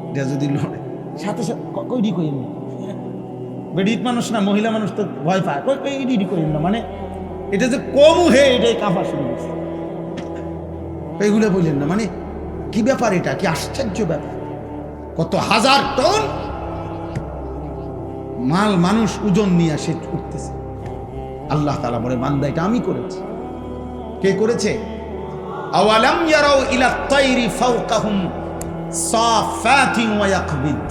এটা যদি লড়ে সাথে সাথে কইডি কইম না, বেডিত মানুষ না, মহিলা মানুষ তো ভয় পায়, কইডি কইম না, মানে এটা যে কম হে, এটাই কাঁপা শুরু করছে। এইগুলো বললেন না, মানে কি ব্যাপার, এটা কি আশ্চর্য ব্যাপার, কত হাজার টন মাল মানুষ ওজন নিয়ে আসে উঠতেছে। আল্লাহ তাআলা বলে, বান্দা এটা আমি করেছি। কে করেছে? আওয়ালাম ইয়ারাউ ইলা তাইরি ফাওকাহুম সাফাতিন ওয়া ইয়াকবিদ,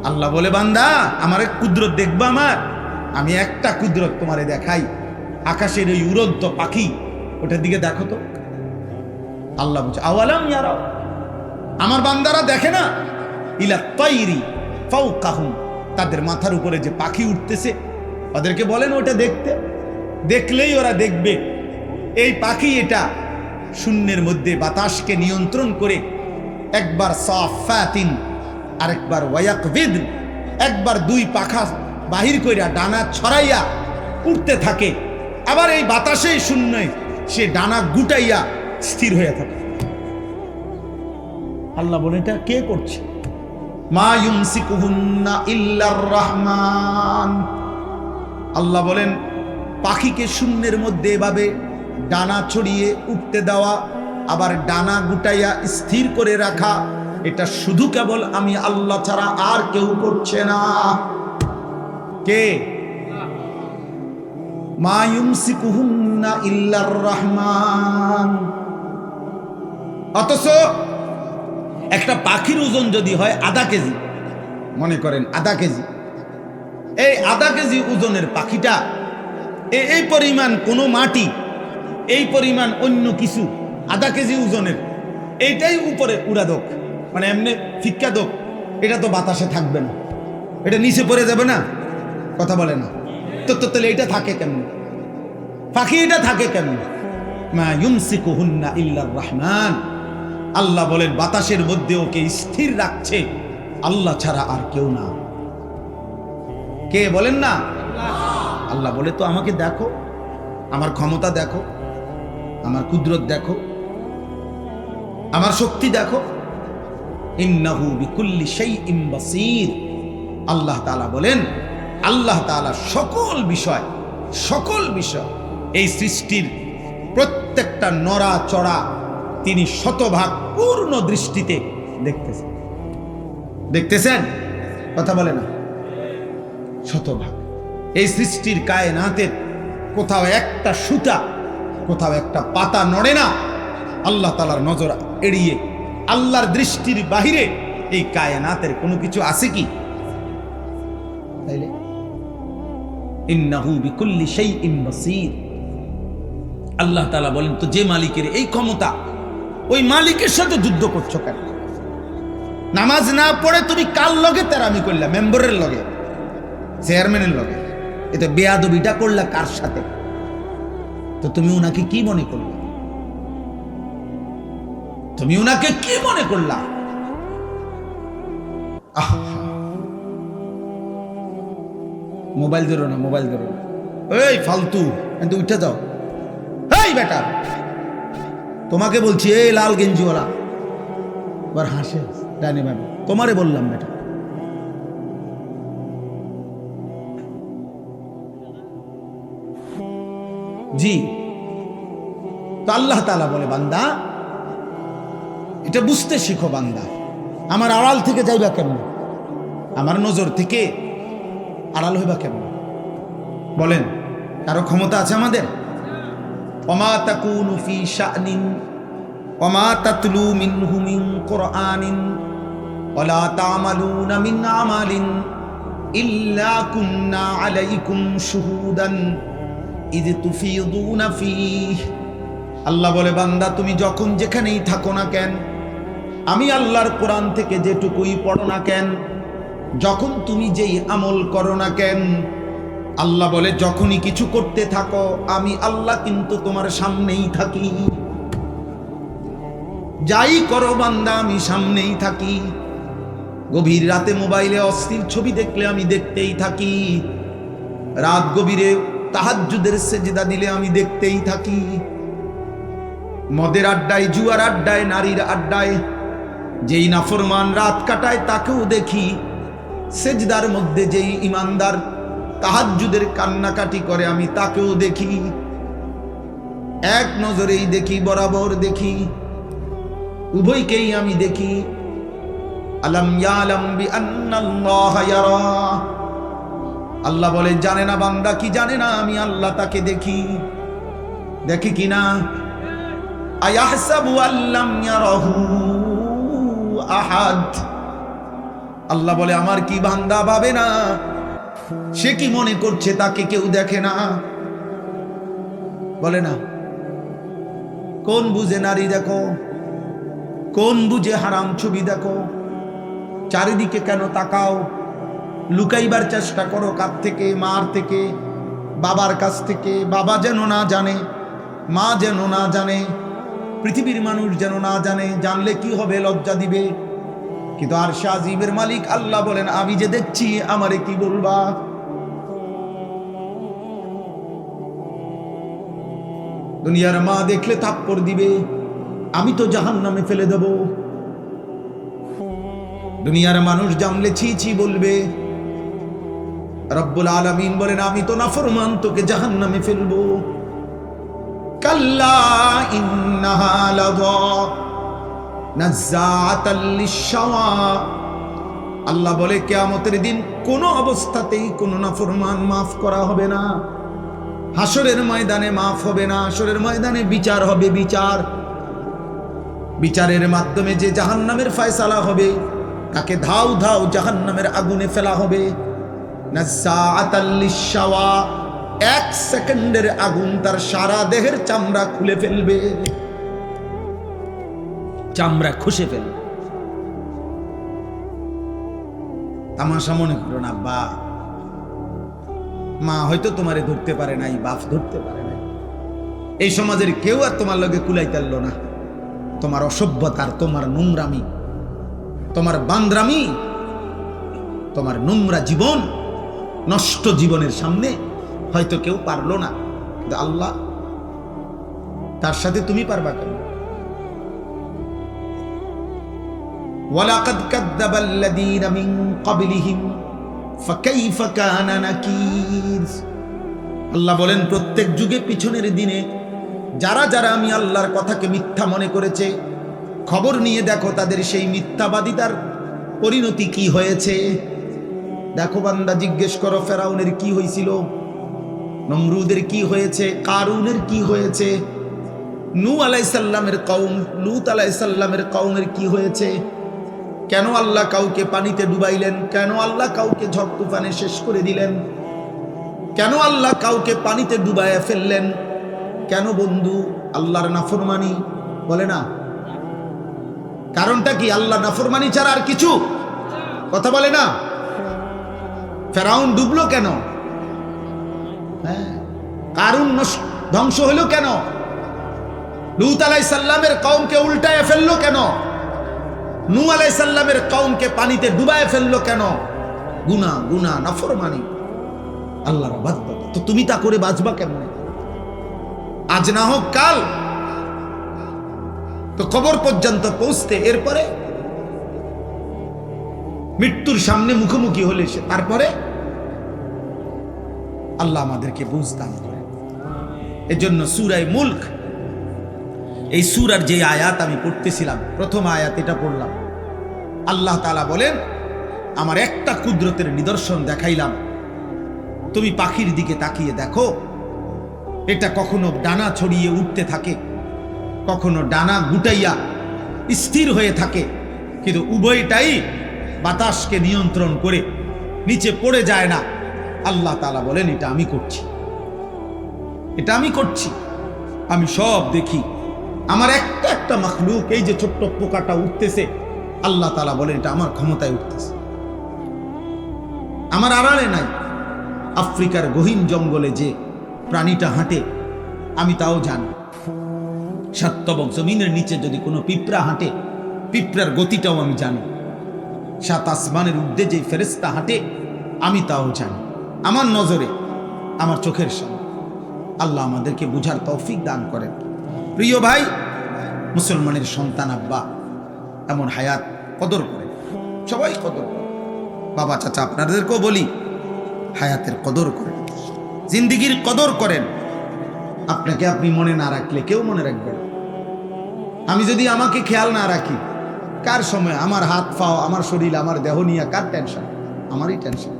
আল্লাহ বলে, বান্দা আমার এক কুদরত দেখবা, আমার আমি একটা কুদরত তোমারে দেখাই। আকাশের এই উড়ন্ত পাখি, ওটার দিকে দেখো তো। আল্লাহ বলছে, আওয়ালাম ইয়ারাউ, আমার বান্দারা দেখে না, ইলা তাইরি ফাওকাহুম, তাদের মাথার উপরে যে পাখি উঠতেছে, ওদেরকে বলেন ওটা দেখতে, দেখলেই ওরা দেখবে এই পাখি এটা শূন্যের মধ্যে বাতাসকে নিয়ন্ত্রণ করে একবার সাফাতিন আরেকবার ওয়াকবিদ, একবার দুই পাখা বাহির কইরা ডানা ছড়াইয়া উঠতে থাকে, আবার এই বাতাসেই শূন্যে সে ডানা গুটাইয়া স্থির হয়ে থাকে। আল্লাহ বলে এটা কে করছে? মা ইউমসিকুহুন্না ইল্লার রহমান। আল্লাহ বলেন পাখিকে শূন্যের মধ্যে এভাবে ডানা ছড়িয়ে উঠতে দেওয়া, আবার ডানা গুটাইয়া স্থির করে রাখা, এটা শুধু কেবল আমি আল্লাহ ছাড়া আর কেউ করছে না। কে? মা ইউমসিকুহুন্না ইল্লার রহমান। অথচ একটা পাখির ওজন যদি হয় আধা কেজি, মনে করেন আধা কেজি, এই আধা কেজি ওজনের পাখিটা এই পরিমাণ কোনো মাটি, এই পরিমাণ অন্য কিছু আধা কেজি ওজনের, এইটাই উপরে উড়া দোক, মানে এমনি ফিক্কা দোক, এটা তো বাতাসে থাকবে না, এটা নিচে পড়ে যাবে না, কথা বলে না তো। তাহলে এটা থাকে কেমন? পাখি এটা থাকে কেমন? মা ইউমসিকুহুন্না ইল্লার রহমান। আল্লাহ বলেন বাতাসের মধ্যে ওকে স্থির রাখছে আল্লাহ ছাড়া আর কেউ না। কে বলেন না? আল্লাহ বলে তো আমাকে দেখো, আমার ক্ষমতা দেখো, আমার কুদরত দেখো, আমার শক্তি দেখো। ইন্নাহু বিকুল্লি শাইইন বাসীর। আল্লাহ তাআলা বলেন আল্লাহ তাআলা সকল বিষয় এই সৃষ্টির প্রত্যেকটা নড়া চড়া তিনি শতভাগ পূর্ণ দৃষ্টিতে দেখতেছেন, কথা বলে না? শতভাগ। এই সৃষ্টির কায়নাতের কোথাও একটা সুতা, কোথাও একটা পাতা নড়ে না আল্লাহ তাআলার নজর এড়িয়ে। আল্লাহর দৃষ্টির বাহিরে এই কায়নাতের কোনো কিছু আছে কি? তাইলে ইন্নাহু বিকুল্লি শাইইন বাসীর। আল্লাহ তাআলা বলেন তো যে মালিকের এই ক্ষমতা, ওই মালিকের সাথে যুদ্ধ করছো কেন? নামাজ না পড়ে তুমি কার লগে তেরামি করলা? মেম্বারের লগে, চেয়ারম্যানের লগে। এটা বেয়াদবিটা করলা কার সাথে? তো তুমি উনাকে কি মনে করলা? তুমি উনাকে কি মনে করলা? মোবাইল ধরো না, মোবাইল ধরো না, এই ফালতু, উঠে যাও। এই বেটা, তোমাকে বলছি, এই লাল গেঞ্জিওয়ালা, এবার হাসে ডানে বামে, তোমারে বললাম বেটা। জি, তো আল্লাহ তাআলা বলে বান্দা এটা বুঝতে শিখো বান্দা, আমার আড়াল থেকে যাইবা কেমন? আমার নজর থেকে আড়াল হইবা কেমন? বলেন, কারো ক্ষমতা আছে আমাদের? ওমা তাকুনু ফি শানিন ওমা তাতলু মিনহু মিন কুরআনিন ওয়ালা তা'মালুনা মিন আমালিন ইল্লা কুন্না আলাইকুম শুহুদান ইয তুফিদুনা ফীহ। আল্লাহ বলে বান্দা তুমি যখন যেখানেই থাকো না কেন, আমি আল্লাহর কোরআন থেকে যেটুকুই পড়ো না কেন, যখন তুমি যেই আমল করো না কেন, আল্লাহ বলে যখনই কিছু করতে থাকো আমি আল্লাহ কিন্তু তোমার সামনেই থাকি। যাই করো বান্দা আমি সামনেই থাকি। গভীর রাতে মোবাইলে অশ্লীল ছবি দেখলে আমি দেখতেই থাকি। রাত গভীরে তাহাজ্জুদের সেজদা দিলে আমি দেখতেই থাকি। মদের আড্ডায়, জুয়ার আড্ডায়, নারীর আড্ডায় যেই নাফরমান রাত কাটায় তাকেও দেখি। সেজদার মধ্যে যেই ইমানদার তাহাজ্জুদের কান্নাকাটি করে আমি তাকেও দেখি। এক নজরেই দেখি, বরাবর দেখি, উভয়কেই আমি দেখি। আলাম ইয়ালাম বিআন্নাল্লাহা ইয়ারা। আল্লাহ বলে জানে না বান্দা কি জানে না আমি আল্লাহ তাকে দেখি। দেখি কিনা? আয়াহসাবু আল্লাম ইয়ারাহু আহাদ। আল্লাহ বলে আমার কি বান্দা ভাবে না, সে কি মনে করছে তাকে কেউ দেখে না? বলে না? কোন বুঝে নারী দেখো, কোন বুঝে হারাম ছবি দেখো, চারিদিকে কেন তাকাও? লুকাইবার চেষ্টা করো। কার থেকে? মার থেকে, বাবার কাছ থেকে। বাবা যেন না জানে, মা যেন না জানে, পৃথিবীর মানুষ যেন না জানে। জানলে কি হবে? লজ্জা দিবে। কিন্তু আরশে আজিমের মালিক আল্লাহ বলেন, আমি যে দেখছি, আমারে কি বলবা? দুনিয়ার মা দেখলে থাপ্পড় দিবে, আমি তো জাহান্নামে ফেলে দেব। দুনিয়ার মানুষ জানলে ছি ছি বলবে। রব্বুল আলামিন বলেন, আমি তো নাফরমান, তোকে জাহান্নামে ফেলবো। কাল্লা ইন্নাহা লাযা নাযাআতাল লিশ-শাওয়া। আল্লাহ বলে, কিয়ামতের দিন কোন অবস্থাতেই কোন নাফরমান মাফ করা হবে না। হাসরের ময়দানে মাফ হবে না। হাসরের ময়দানে বিচার হবে। বিচারের মাধ্যমে যে জাহান্নামের ফয়সালা হবে, তাকে ধাও ধাও জাহান্নামের আগুনে ফেলা হবে। নাযাআতাল লিশ-শাওয়া, এক সেকেন্ডের আগুন তার সারা দেহের চামড়া খুলে ফেলবে, চামড়া খসে ফেলবে। তামাশা মনে করো না আব্বা। মা হয়তো তোমারে ধরতে পারে নাই, বাপ ধরতে পারে নাই, এই সমাজের কেউ আর তোমার লগে কুলাইতারল না। তোমার অসভ্যতার, তোমার নোংরামি, তোমার বান্দ্রামি, তোমার নোংরা জীবন, নষ্ট জীবনের সামনে হয়তো কেউ পারলো না, কিন্তু আল্লাহ, তার সাথে তুমি পারবা কেন? ওয়ালাকাদ কাযযাবাল্লাযীনা মিন ক্বাবলিহিম ফাকাইফা কানা নাকির। আল্লাহ বলেন, প্রত্যেক যুগে পিছনের দিনে যারা যারা আমি আল্লাহর কথাকে মিথ্যা মনে করেছে, খবর নিয়ে দেখো তাদের সেই মিথ্যাবাদিতার পরিণতি কি হয়েছে। দেখো বান্দা, জিজ্ঞেস করো ফেরাউনের কি হয়েছিল, নমরুদের কি হয়েছে, কারুনের কি হয়েছে, নূহ আলাইহিস সালামের কওম, লূত আলাইহিস সালামের কওমের কি হয়েছে। কেন আল্লাহ কাউকে পানিতে ডুবাইলেন? কেন আল্লাহ কাউকে ঝড় তুফানে শেষ করে দিলেন? কেন আল্লাহ কাউকে পানিতে ডুবাইয়া ফেললেন? কেন বন্ধু? আল্লাহর নাফরমানি, বলে না? কারণটা কি? আল্লাহ নাফরমানি ছাড়া আর কিছু কথা বলে না? ফেরাউন ডুবলো কেন? কারুন ধ্বংস হলো কেন? লূত আলাইহিস সালামের কওমকে উল্টায় ফেললো কেন? নূহ আলাইহিস সালামের কওমকে পানিতে ডুবায় ফেললো কেন? গুনাহ, নাফরমানি, আল্লাহর ইবাদত। তো তুমি তা করে বাঁচবা কেমনে? আজ না হোক কাল তো কবর পর্যন্ত পৌঁছতে, এরপরে মৃত্যুর সামনে মুখোমুখি হলে তারপরে আল্লাহ আমাদেরকে বুঝ দান করে। এজন্য সূরা মুলক, এই সূরার যে আয়াত আমি পড়তেছিলাম, প্রথম আয়াত এটা পড়লাম। আল্লাহ তাআলা বলেন, আমার একটা কুদরতের নিদর্শন দেখাইলাম, তুমি পাখির দিকে তাকিয়ে দেখো, এটা কখনো ডানা ছড়িয়ে উঠতে থাকে, কখনো ডানা গুটাইয়া স্থির হয়ে থাকে, কিন্তু উভয়টাই বাতাসকে নিয়ন্ত্রণ করে নিচে পড়ে যায় না। আল্লাহ তাআলা বলেন, এটা আমি করছি, এটা আমি করছি, আমি সব দেখি। আমার একটা একটা মাখলুক, এই যে ছোট্ট পোকাটা উঠতেছে, আল্লাহ তাআলা বলেন এটা আমার ক্ষমতায় উঠতেছে, আমার আড়ালে নাই। আফ্রিকার গহীন জঙ্গলে যে প্রাণীটা হাঁটে, আমি তাও জানি। সাতবক জমিনের নিচে যদি কোনো পিঁপড়া হাঁটে, পিঁপড়ার গতিটাও আমি জানি। সাত আসমানের ঊর্ধ্বে যে ফেরেশতা হাঁটে, আমি তাও জানি। আমার নজরে, আমার চোখের সামনে। আল্লাহ আমাদেরকে বুঝার তৌফিক দান করেন। প্রিয় ভাই, মুসলমানের সন্তান আব্বা এমন হায়াত কদর করে, সবাই কদর করে। বাবা চাচা আপনাদেরকেও বলি, হায়াতের কদর করেন, জিন্দিগির কদর করেন। আপনাকে আপনি মনে না রাখলে কেউ মনে রাখবে না। আমি যদি আমাকে খেয়াল না রাখি, কার সময় আমার হাত পাও, আমার শরীর, আমার দেহ নিয়ে কার টেনশন? আমারই টেনশন।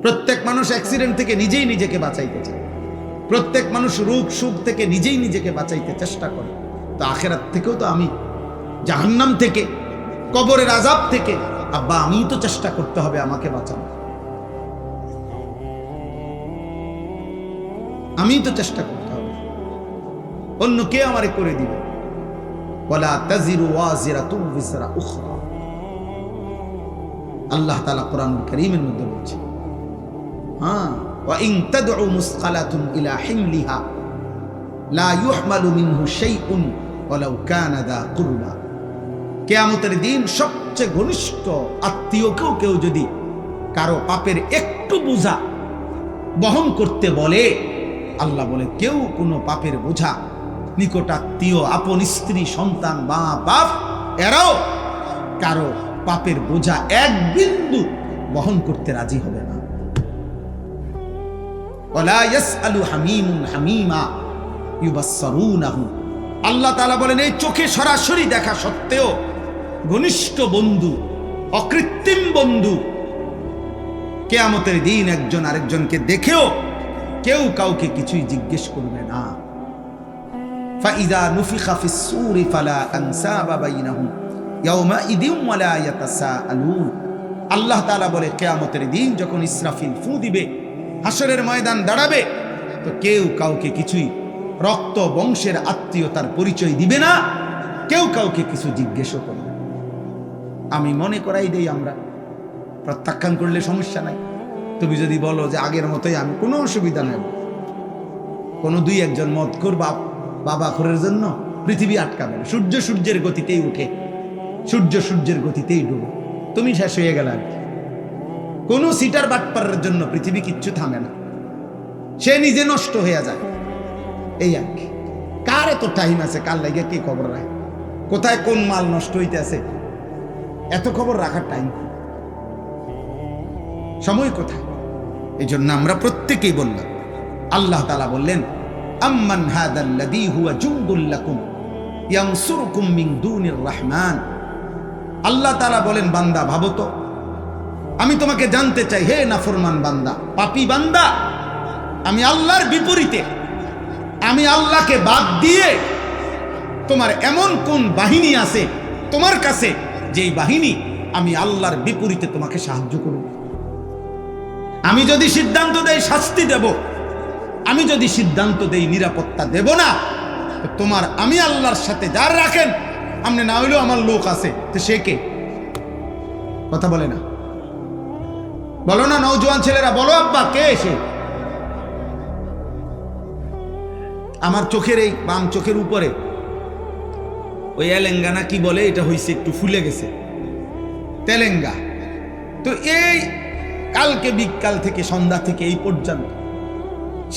প্রত্যেক মানুষ অ্যাক্সিডেন্ট থেকে নিজেই নিজেকে বাঁচাইতে চায়, প্রত্যেক মানুষ রোগ সুখ থেকে নিজেই নিজেকে বাঁচাইতে চেষ্টা করে। তো আখেরাত থেকেও তো আমি, জাহান্নাম থেকে, কবরের আযাব থেকে, আব্বা আমিই তো চেষ্টা করতে হবে আমাকে বাঁচানো। আমিই তো চেষ্টা করতে হবে, অন্য কে আমারে করে দিবে? ওয়ালা তাজিরু ওয়াজিরাতুন বিজরা উখরা। আল্লাহ তাআলা কোরআনুল কারীমের মধ্যে বলছে, হ্যাঁ, ওয়া ইন তাদউ মুসকালাতুন ইলা হিমলিহা লা ইউহমালু মিনহু শাইউন ওয়ালাউ কানা দা কুরবা। কিয়ামতের দিন সবচেয়ে ঘনিষ্ঠ আত্মীয়কেও কেউ যদি কারো পাপের একটু বোঝা বহন করতে বলে, আল্লাহ বলে কেউ কোনো পাপের বোঝা, নিকটাত্মীয়, আপন স্ত্রী, সন্তান, মা বাপ, এরাও কারো পাপের বোঝা এক বিন্দু বহন করতে রাজি হবে না। ওয়ালা ইয়াসআলু হামীমুন হামীমা ইউবাসসিরুনাহু। আল্লাহ তাআলা বলেন এই চোখে সরাসরি দেখা সত্ত্বেও ঘনিষ্ঠ বন্ধু, অকৃত্রিম বন্ধু, কিয়ামতের দিন একজন আরেকজনকে দেখেও কেউ কাউকে কিছুই জিজ্ঞেস করবে না। ফাইযা নুফিখা ফিস-সূরি ফালা আনসাবা বাইনাহুম ইয়াওমাইযিন ওয়ালা ইয়াতাসাআলুন। আল্লাহ তাআলা বলে কিয়ামতের দিন যখন ইসরাফিল ফু দিবে, হাসরের ময়দান দাঁড়াবে, তো কেউ কাউকে কিছুই রক্ত বংশের আত্মীয়তার পরিচয় দিবে না, কেউ কাউকে কিছু জিজ্ঞেসও করবে না। আমি মনে করাই দেই, আমরা প্রত্যাখ্যান করলে সমস্যা নাই। তুমি যদি বলো যে আগের মতোই, আমি কোনো অসুবিধা নেই। কোনো দুই একজন মত করবা বাবা খোরের জন্য পৃথিবী আটকাবে না। সূর্য সূর্যের গতিতেই উঠে, সূর্য সূর্যের গতিতেই ডুবে, তুমি শেষ হয়ে গেল। আর কোনো সিটার বাটপারের জন্য পৃথিবী কিচ্ছু থামে না, সে নিজে নষ্ট হয়ে যায়। এই আর কি। কার এত টাইম আছে কার লাগে কি খবর রাখে, কোথায় কোন মাল নষ্ট হইতে আছে, এত খবর রাখার টাইম, সময় কোথায়? এই জন্য আমরা প্রত্যেকেই বললাম, আল্লাহ তাআলা বললেন আম্মান হাদাল্লাযী হুয়া জুনদুল লাকুম ইয়ানসুরুকুম মিন দুনির রহমান। আল্লাহ তাআলা বলেন, বান্দা ভাবো তো, আমি তোমাকে জানতে চাই, হে নাফরমান বান্দা, পাপী বান্দা, আমি আল্লাহর বিপরীতে, আমি আল্লাহকে বাদ দিয়ে তোমার এমন কোন বাহিনী আছে তোমার কাছে, যেই বাহিনী আমি আল্লাহর বিপরীতে তোমাকে সাহায্য করব? আমি যদি সিদ্ধান্ত দেই শাস্তি দেব, আমি যদি সিদ্ধান্ত দেই নিরাপত্তা দেব না, তো তোমার আমি আল্লাহর সাথে যার রাখেন, আমনে না হইলেও আমার লোক আছে, তো সে কে? কথা বলে না, বলো না নওজোয়ান ছেলেরা, বলো আব্বা কে সে? আমার চোখের এই বাম চোখের উপরে ওই এলেঙ্গানা কি বলে, এটা হইছে একটু ফুলে গেছে, তেলেঙ্গা। তো এই কালকে বিকাল থেকে সন্ধ্যা থেকে এই পর্যন্ত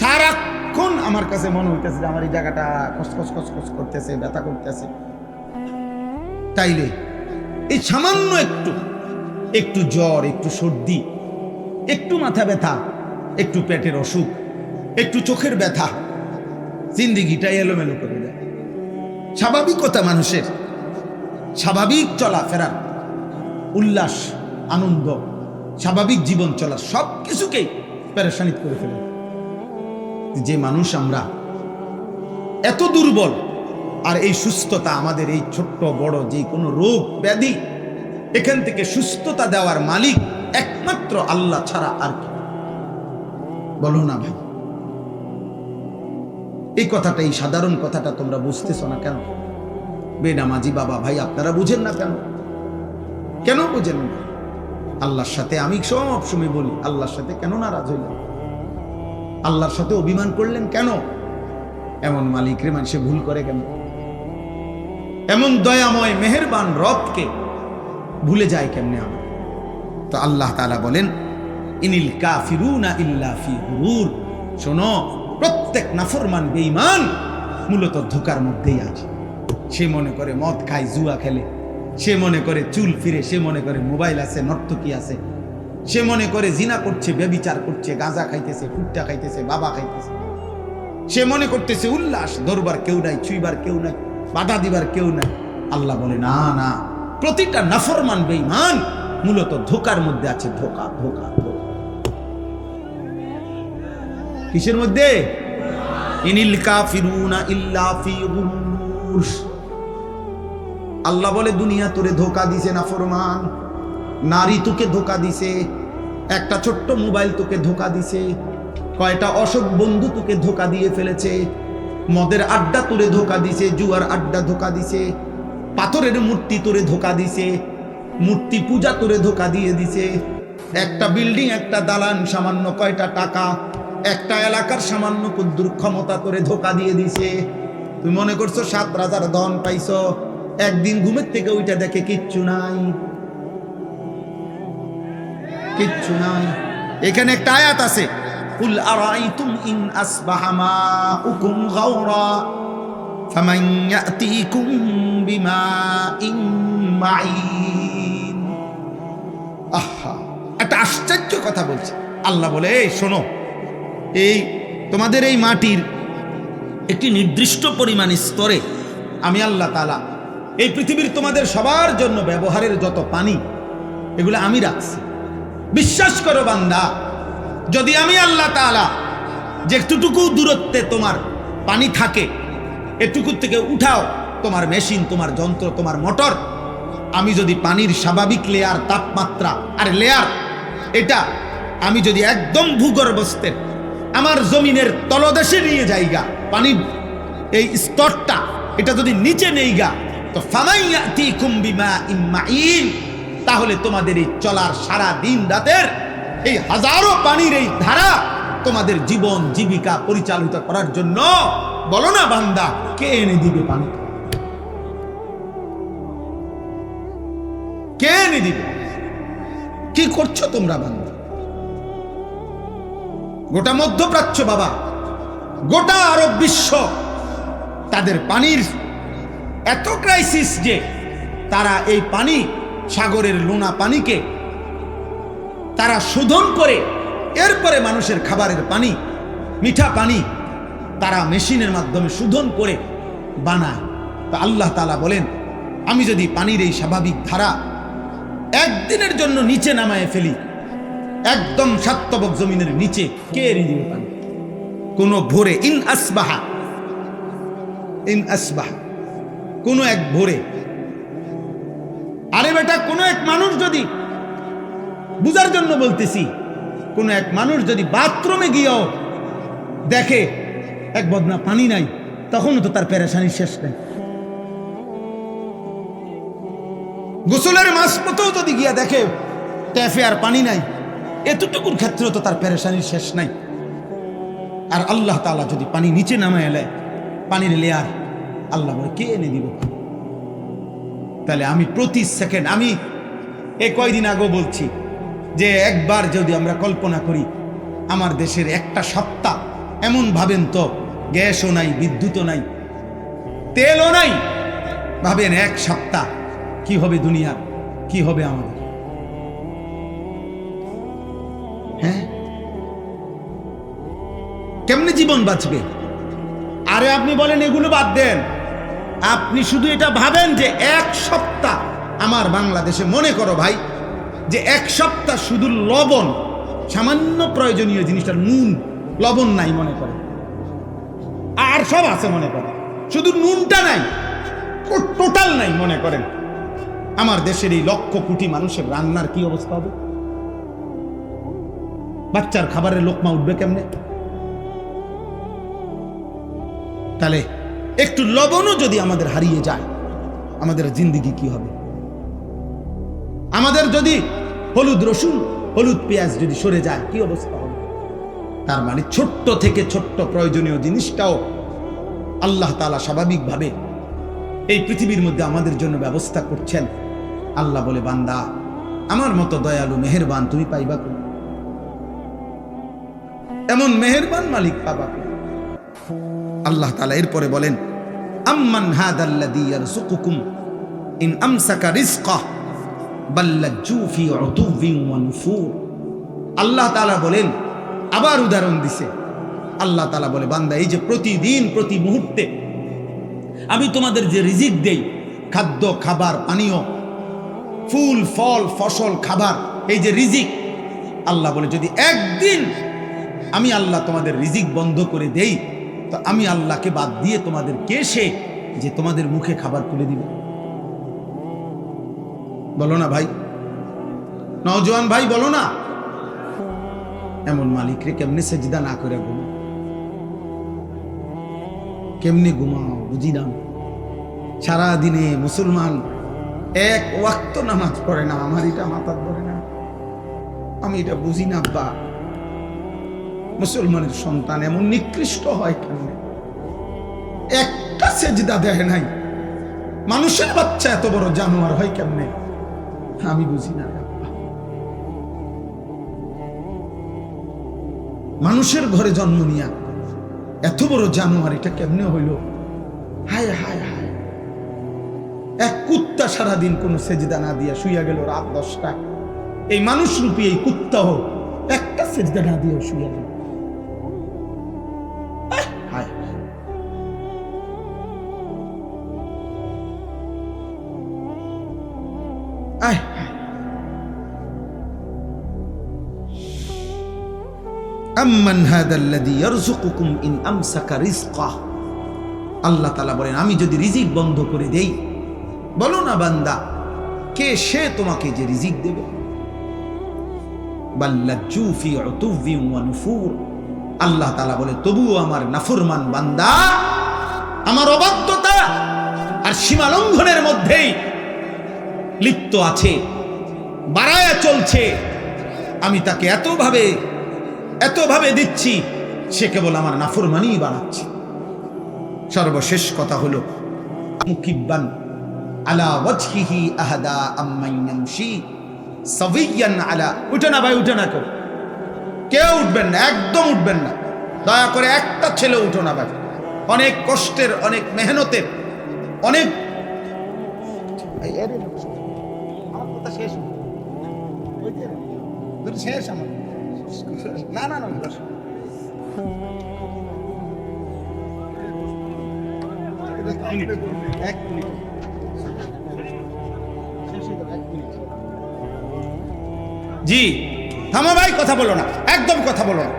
সারাক্ষণ আমার কাছে মনে হইতেছে যে আমার এই জায়গাটা খসখস খসখস করতেছে, ব্যথা করতেছে। তাইলে এই সামান্য একটু জ্বর, একটু সর্দি, একটু মাথা ব্যথা, একটু পেটের অসুখ, একটু চোখের ব্যথা, জিন্দিগিটা এলোমেলো করে দেয়। স্বাভাবিকতা মানুষের, স্বাভাবিক চলাফেরার, উল্লাস, আনন্দ, স্বাভাবিক জীবন চলার সব কিছুকেই পেরেশানিত করে ফেলে। যে মানুষ আমরা এত দুর্বল, আর এই সুস্থতা আমাদের, এই ছোট্ট বড় যে কোনো রোগ ব্যাধি, এখান থেকে সুস্থতা দেওয়ার মালিক একমাত্র আল্লাহ ছাড়া আর কি? বলো না ভাই, এই কথাটা, এই সাধারণ কথাটা তোমরা বুঝতেছ না কেন? বেনামাজি বাবা ভাই আপনারা বুঝেন না কেন? কেন বুঝেন না? আল্লাহর সাথে আমি সব সময় বলি, আল্লাহর সাথে কেন নারাজ হইলেন? আল্লাহর সাথে অভিমান করলেন কেন? এমন মালিকরে মানুষে ভুল করে কেন? এমন দয়াময় মেহেরবান রবকে ভুলে যায় কেমনে আমরা? তো আল্লাহ তাআলা বলেন, ইনিল কাফিরুনা ইল্লা ফি গুরুর। শোনো, প্রত্যেক নাফরমান বেঈমান মূলত ধোঁকার মধ্যেই আছে। সে মনে করে মদ খায়, জুয়া খেলে, সে মনে করে চুল ফিরে, সে মনে করে মোবাইল আছে, নর্তকী আছে, সে মনে করে জিনা করছে, ব্যভিচার করছে, গাঁজা খাইতেছে, ফুট্টা খাইতেছে, বাবা খাইতেছে, সে মনে করতেছে উল্লাস, ধরবার কেউ নাই, ছুঁইবার কেউ নাই, বাধা দিবার কেউ নাই। আল্লাহ বলে না না, প্রতিটা নাফরমান বেঈমান মূলত ধোঁকার মধ্যে আছে। ধোঁকা ধোঁকা ধোঁকা কিসের মধ্যে? ইনিল কাফিরুনা ইল্লা ফি গুরুর। আল্লাহ বলে দুনিয়া তোরে ধোঁকা দিছে নাফরমান, নারী তোকে ধোঁকা দিছে, একটা ছোট্ট মোবাইল তোকে ধোঁকা দিছে, কয়টা অসৎ বন্ধু তোকে ধোঁকা দিয়ে ফেলেছে, মদের আড্ডা তোরে ধোঁকা দিছে, জুয়ার আড্ডা ধোঁকা দিছে, পাথরের মূর্তি তোরে ধোঁকা দিছে, মূর্তি পূজা করে ধোকা দিয়ে দিছে। একটা বিল্ডিং, একটা দালান সামান্য কয়টা টাকা, একটা এলাকার সামান্য কুদ্দুর ক্ষমতা করে ধোকা দিয়ে দিছে। তুমি মনে করছো 7 রাজার ধন পাইছো, একদিন ঘুমের থেকে ওইটা দেখে কিচ্ছু নাই, কিচ্ছু নাই। এখানে একটা আয়াত আছে, কুল আরাইতুম ইন আসবাহা মাউকুম গাওরা ফামান ইয়াতিকুম বিমাইন মাইন। আহা, একটা আশ্চর্য কথা বলছে আল্লাহ। বলে এই শোনো, এই তোমাদের এই মাটির একটি নির্দিষ্ট পরিমাণ স্তরে আমি আল্লাহ তাআলা এই পৃথিবীর তোমাদের সবার জন্য ব্যবহারের যত পানি, এগুলো আমি রাখছি। বিশ্বাস করো বান্দা, যদি আমি আল্লাহ তাআলা যেটুকু দূরত্বে তোমার পানি থাকে এটুকুর থেকে উঠাও তোমার মেশিন, তোমার যন্ত্র, তোমার মোটর, আমি যদি পানির স্বাভাবিক লেয়ার, তাপমাত্রা আর লেয়ার, এটা আমি যদি একদম ভূগর্ভস্থের আমার জমিনের তলদেশে নিয়ে যাইগা, পানির এই স্তরটা এটা যদি নিচে নেইগা, তো ফামাইয়াতিকুম বিমাইন মাইন, তাহলে তোমাদের এই চলার সারা দিন রাতের এই হাজারো পানির এই ধারা তোমাদের জীবন জীবিকা পরিচালিত করার জন্য, বলো না বান্দা, কে এনে দিবে পানি? কে এনে দিবে? কি করছো তোমরা বান্দা? গোটা মধ্যপ্রাচ্য বাবা, গোটা আরব বিশ্ব, তাদের পানির এত ক্রাইসিস যে তারা এই পানি, সাগরের লোনা পানিকে তারা শোধন করে এরপরে মানুষের খাবারের পানি, মিঠা পানি তারা মেশিনের মাধ্যমে শোধন করে বানায়। তো আল্লাহ তাআলা বলেন, আমি যদি পানির এই স্বাভাবিক ধারা একদিনের জন্য নিচে নামায় ফেলি, একদম সাতবক জমিনের নিচে, কে এনে দিবে পানি? কোন ভোরে, ইন আসবাহা, কোন এক ভোরে। আরে বেটা, কোন এক মানুষ যদি, বুঝার জন্য বলতেছি, কোন এক মানুষ যদি বাথরুমে গিয়েও দেখে এক বদনা পানি নাই, তখনও তো তার পেরেশানির শেষ নেই। গোসলের মাঝপথেও যদি গিয়া দেখে ট্যাপে আর পানি নাই, এতটুকুর ক্ষেত্রে তো তার পেরেশানির শেষ নাই। আর আল্লাহ তাআলা যদি পানি নিচে নামায় এলে, পানির লেয়ার, আল্লাহ বলে কে এনে দিব? তাহলে আমি প্রতি সেকেন্ড, আমি এই কয়দিন আগেও বলছি যে একবার যদি আমরা কল্পনা করি আমার দেশের একটা সপ্তাহ, এমন ভাবেন তো গ্যাসও নাই, বিদ্যুৎও নাই, তেলও নাই, ভাবেন এক সপ্তাহ কি হবে দুনিয়া, কি হবে আমাদের? হ্যাঁ, কেমনে জীবন বাঁচবে? আরে আপনি বলেন এগুলো বাদ দেন, আপনি শুধু এটা ভাবেন যে এক সপ্তাহ আমার বাংলাদেশে, মনে করো ভাই যে এক সপ্তাহ শুধু লবণ, সামান্য প্রয়োজনীয় জিনিসটা নুন, লবণ নাই মনে করে, আর সব আছে মনে করে, শুধু নুনটা নাই, টোটাল নাই মনে করেন। আমার দেশের এই লক্ষ কোটি মানুষের রান্নার কি অবস্থা হবে? বাচ্চার খাবারের লোকমা উঠবে কেমনে? তাহলে একটু লবণও যদি আমাদের হারিয়ে যায়, আমাদের জিন্দেগি কি হবে? আমাদের যদি হলুদ রসুন, হলুদ পেঁয়াজ যদি সরে যায়, কি অবস্থা হবে? তার মানে ছোট্ট থেকে ছোট্ট প্রয়োজনীয় জিনিসটাও আল্লাহ তাআলা স্বাভাবিকভাবে এই পৃথিবীর মধ্যে আমাদের জন্য ব্যবস্থা করছেন। আল্লাহ বলে, বান্দা, আমার মতো দয়ালু মেহেরবান তুমি পাইবা কোন? এমন মেহেরবান মালিক পাবা কোন? আল্লাহ তাআলা এরপরে বলেন, আম্মান হাদাল্লাযী ইয়ারযুকুকুম ইন আমসাকা রিজকাহ বাল লাজ্জু ফি উতুবিন ওয়া নুফুর। আল্লাহ তাআলা বলেন, আবার উদাহরণ দিছে। আল্লাহ তাআলা বলে, বান্দা, এই যে প্রতিদিন প্রতি মুহূর্তে আমি তোমাদের যে রিজিক দেই, খাদ্য, খাবার, পানীয়, ফুল, ফল, ফসল, খাবার, এই যে রিজিক, আল্লাহ বলে যদি একদিন আমি আল্লাহ তোমাদের রিজিক বন্ধ করে দেই, তো আমি আল্লাহকে বাদ দিয়ে তোমাদের কে সে যে তোমাদের মুখে খাবার তুলে দিবে? বলো না ভাই, নওজোয়ান ভাই, বলো না। এমন মালিকরে কেমনে সেজদা না করে ঘুমাও? কেমনে ঘুমাও বুঝি না। সারাদিনে মুসলমান এক ওয়াক্ত নামাজ পড়ে না, আমার এটা মাথা ধরে না, আমি এটা বুঝি না আব্বা। মুসলমানের সন্তান এমন নিকৃষ্ট হয় কেমনে? একটা সেজদা দেয় নাই, মানুষের বাচ্চা এত বড় জানোয়ার হয় কেমনে? আমি বুঝি না আব্বা। মানুষের ঘরে জন্ম নিয়া এত বড় জানোয়ার এটা কেমনে হইল? হায় হায় হায়। এক কুত্তা সারাদিন কোন সেজদা না দিয়া শুইয়া গেল রাত 10টা, এই মানুষ রূপী এই কুত্তা হোক একটা সেজদা না দিয়ে শুইয়া গেল। হায় হায়। আম্মান হাদাল্লাযী ইয়ারযুকুকুম ইন আমসাকা রিজকাহ, আল্লাহ তাআলা বলেন আমি যদি রিজিক বন্ধ করে দেই, বলো না বান্দা কে সে তোমাকে যে রিজিক দেবে? বাল্লাজু ফি উতুভি ওয়া নুফুর, আল্লাহ তাআলা বলে তবুও আমার নাফরমান বান্দা আমার অবাধ্যতা আর সীমা লঙ্ঘনের মধ্যেই লিপ্ত আছে, বাড়ায়া চলছে। আমি তাকে এতভাবে দিচ্ছি, সে কেবল আমার নাফরমানিই বাড়াচ্ছে। সর্বশেষ কথা হলো মুকিব্বান আলা ওয়াজহিহি আহাদা আম্মান ইয়ামশি সাবিয়ান আলা। উঠে না ভাই, উঠে না, কেউ উঠবেন না, একদম উঠবেন না, দয়া করে একটা ছেলে উঠো না ভাই। অনেক কষ্টের, অনেক মেহনতের, অনেক শেষ আমার না না না জি থামো ভাই, কথা বলো না, একদম কথা বলো না।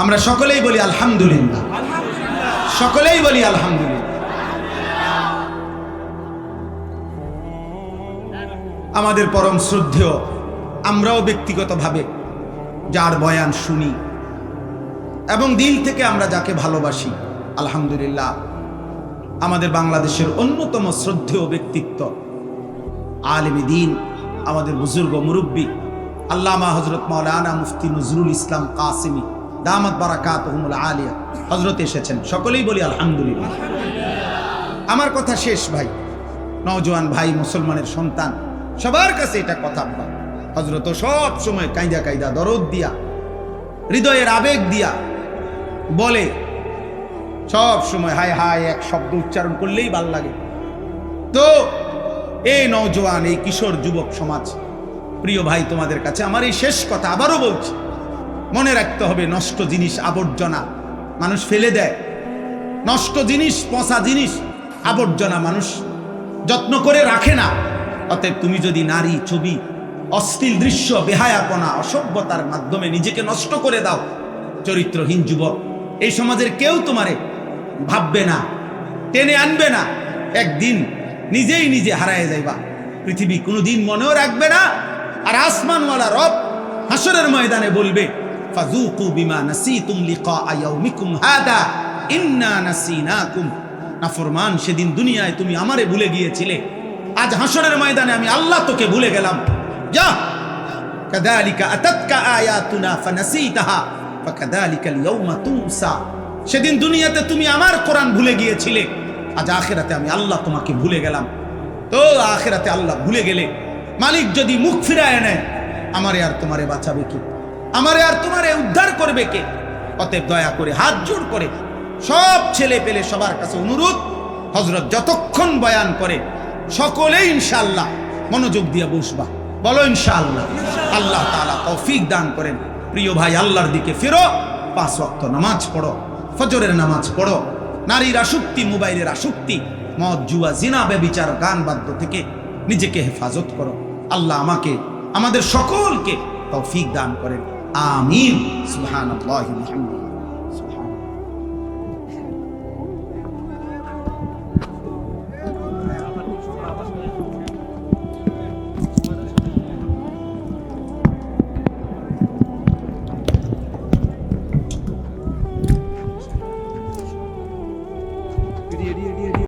আমরা সকলেই বলি আলহামদুলিল্লাহ, সকলেই বলি আলহামদুলিল্লাহ। আমাদের পরম শ্রদ্ধেয়, আমরাও ব্যক্তিগতভাবে যার বয়ান শুনি এবং দিল থেকে আমরা যাকে ভালোবাসি, আলহামদুলিল্লাহ আমাদের বাংলাদেশের অন্যতম শ্রদ্ধেয় ব্যক্তিত্ব, আলেমে দ্বীন, আমাদের বুজুর্গ মুরব্বী আল্লামা হযরত মাওলানা মুফতি নজরুল ইসলাম কাসেমী দামাত বারাকাতুহুমুল আলিয়া হযরত এসেছেন। সকলেই বলি আলহামদুলিল্লাহ। আমার কথা শেষ ভাই, নওজোয়ান ভাই, মুসলমানের সন্তান, সবার কাছে এটা কথা। হযরত সব সময় কাইদা কাইদা দরদ দিয়া, হৃদয়ের আবেগ দিয়া বলে, সব সময় হায় হায় এক শব্দ উচ্চারণ করলেই ভাল লাগে। তো এই নওজোয়ান, এই কিশোর যুবক সমাজ, প্রিয় ভাই, তোমাদের কাছে আমার এই শেষ কথা আবারও বলছি, মনে রাখতে হবে নষ্ট জিনিস, আবর্জনা মানুষ ফেলে দেয়, নষ্ট জিনিস, পচা জিনিস, আবর্জনা মানুষ যত্ন করে রাখে না। অতএব তুমি যদি নারী, ছবি, অশ্লীল দৃশ্য, বেহায়াপনা, অসভ্যতার মাধ্যমে নিজেকে নষ্ট করে দাও, চরিত্রহীন যুবক, এই সমাজের কেউ তোমারে ভাববে না, টেনে আনবে না, একদিন নিজেই নিজে হারায় যাইবা। পৃথিবী কোনোদিন মনেও রাখবে না। আর আসমানওয়ালা রব হাসরের ময়দানে বলবে, ফাযুকু বিমা নাসিতুম লিকা ইয়াউমিকুম হাদা ইন্না নাসিনাকুম। নাফরমান, সেদিন দুনিয়ায় তুমি আমারে ভুলে গিয়েছিলে, আজ হাসরের ময়দানে আমি আল্লাহ তোকে ভুলে গেলাম। যা, কাযালিকা আতাতকা আয়াতুনা ফানাসিতাহা ফাকাযালিকাল ইয়াউমা তুনসা। সেদিন দুনিয়াতে তুমি আমার কোরআন ভুলে গিয়েছিলে, আজ আখিরাতে আমি আল্লাহ তোমাকে ভুলে গেলাম। তো আখিরাতে আল্লাহ ভুলে গেলে মালিক যদি মুখ ফিরায় নেয়, আমারে আর তোমারে বাঁচাবে কে? আমারে আর তোমারে উদ্ধার করবে কে? অতএব দয়া করে হাত জোড় করে সব ছেলে পেলে সবার কাছে অনুরোধ, হযরত যতক্ষণ বয়ান করে সকলেই ইনশাআল্লাহ মনোযোগ দিয়ে বসবা। বলো ইনশাআল্লাহ। আল্লাহ তাআলা তৌফিক দান করেন। প্রিয় ভাই, আল্লাহর দিকে ফিরো, 5 ওয়াক্ত নামাজ পড়ো, ফজরের নামাজ পড়ো, নারীর আসক্তি, মোবাইলের আসক্তি, মদ, জুয়া, জিনা, ব্যভিচার, গান বাদ্য থেকে নিজেকে হেফাজত করো। আল্লাহ আমাকে, আমাদের সকলকে তৌফিক দান করেন। আমিন। সুবহানাল্লাহি ওয়া বিহামদিহি।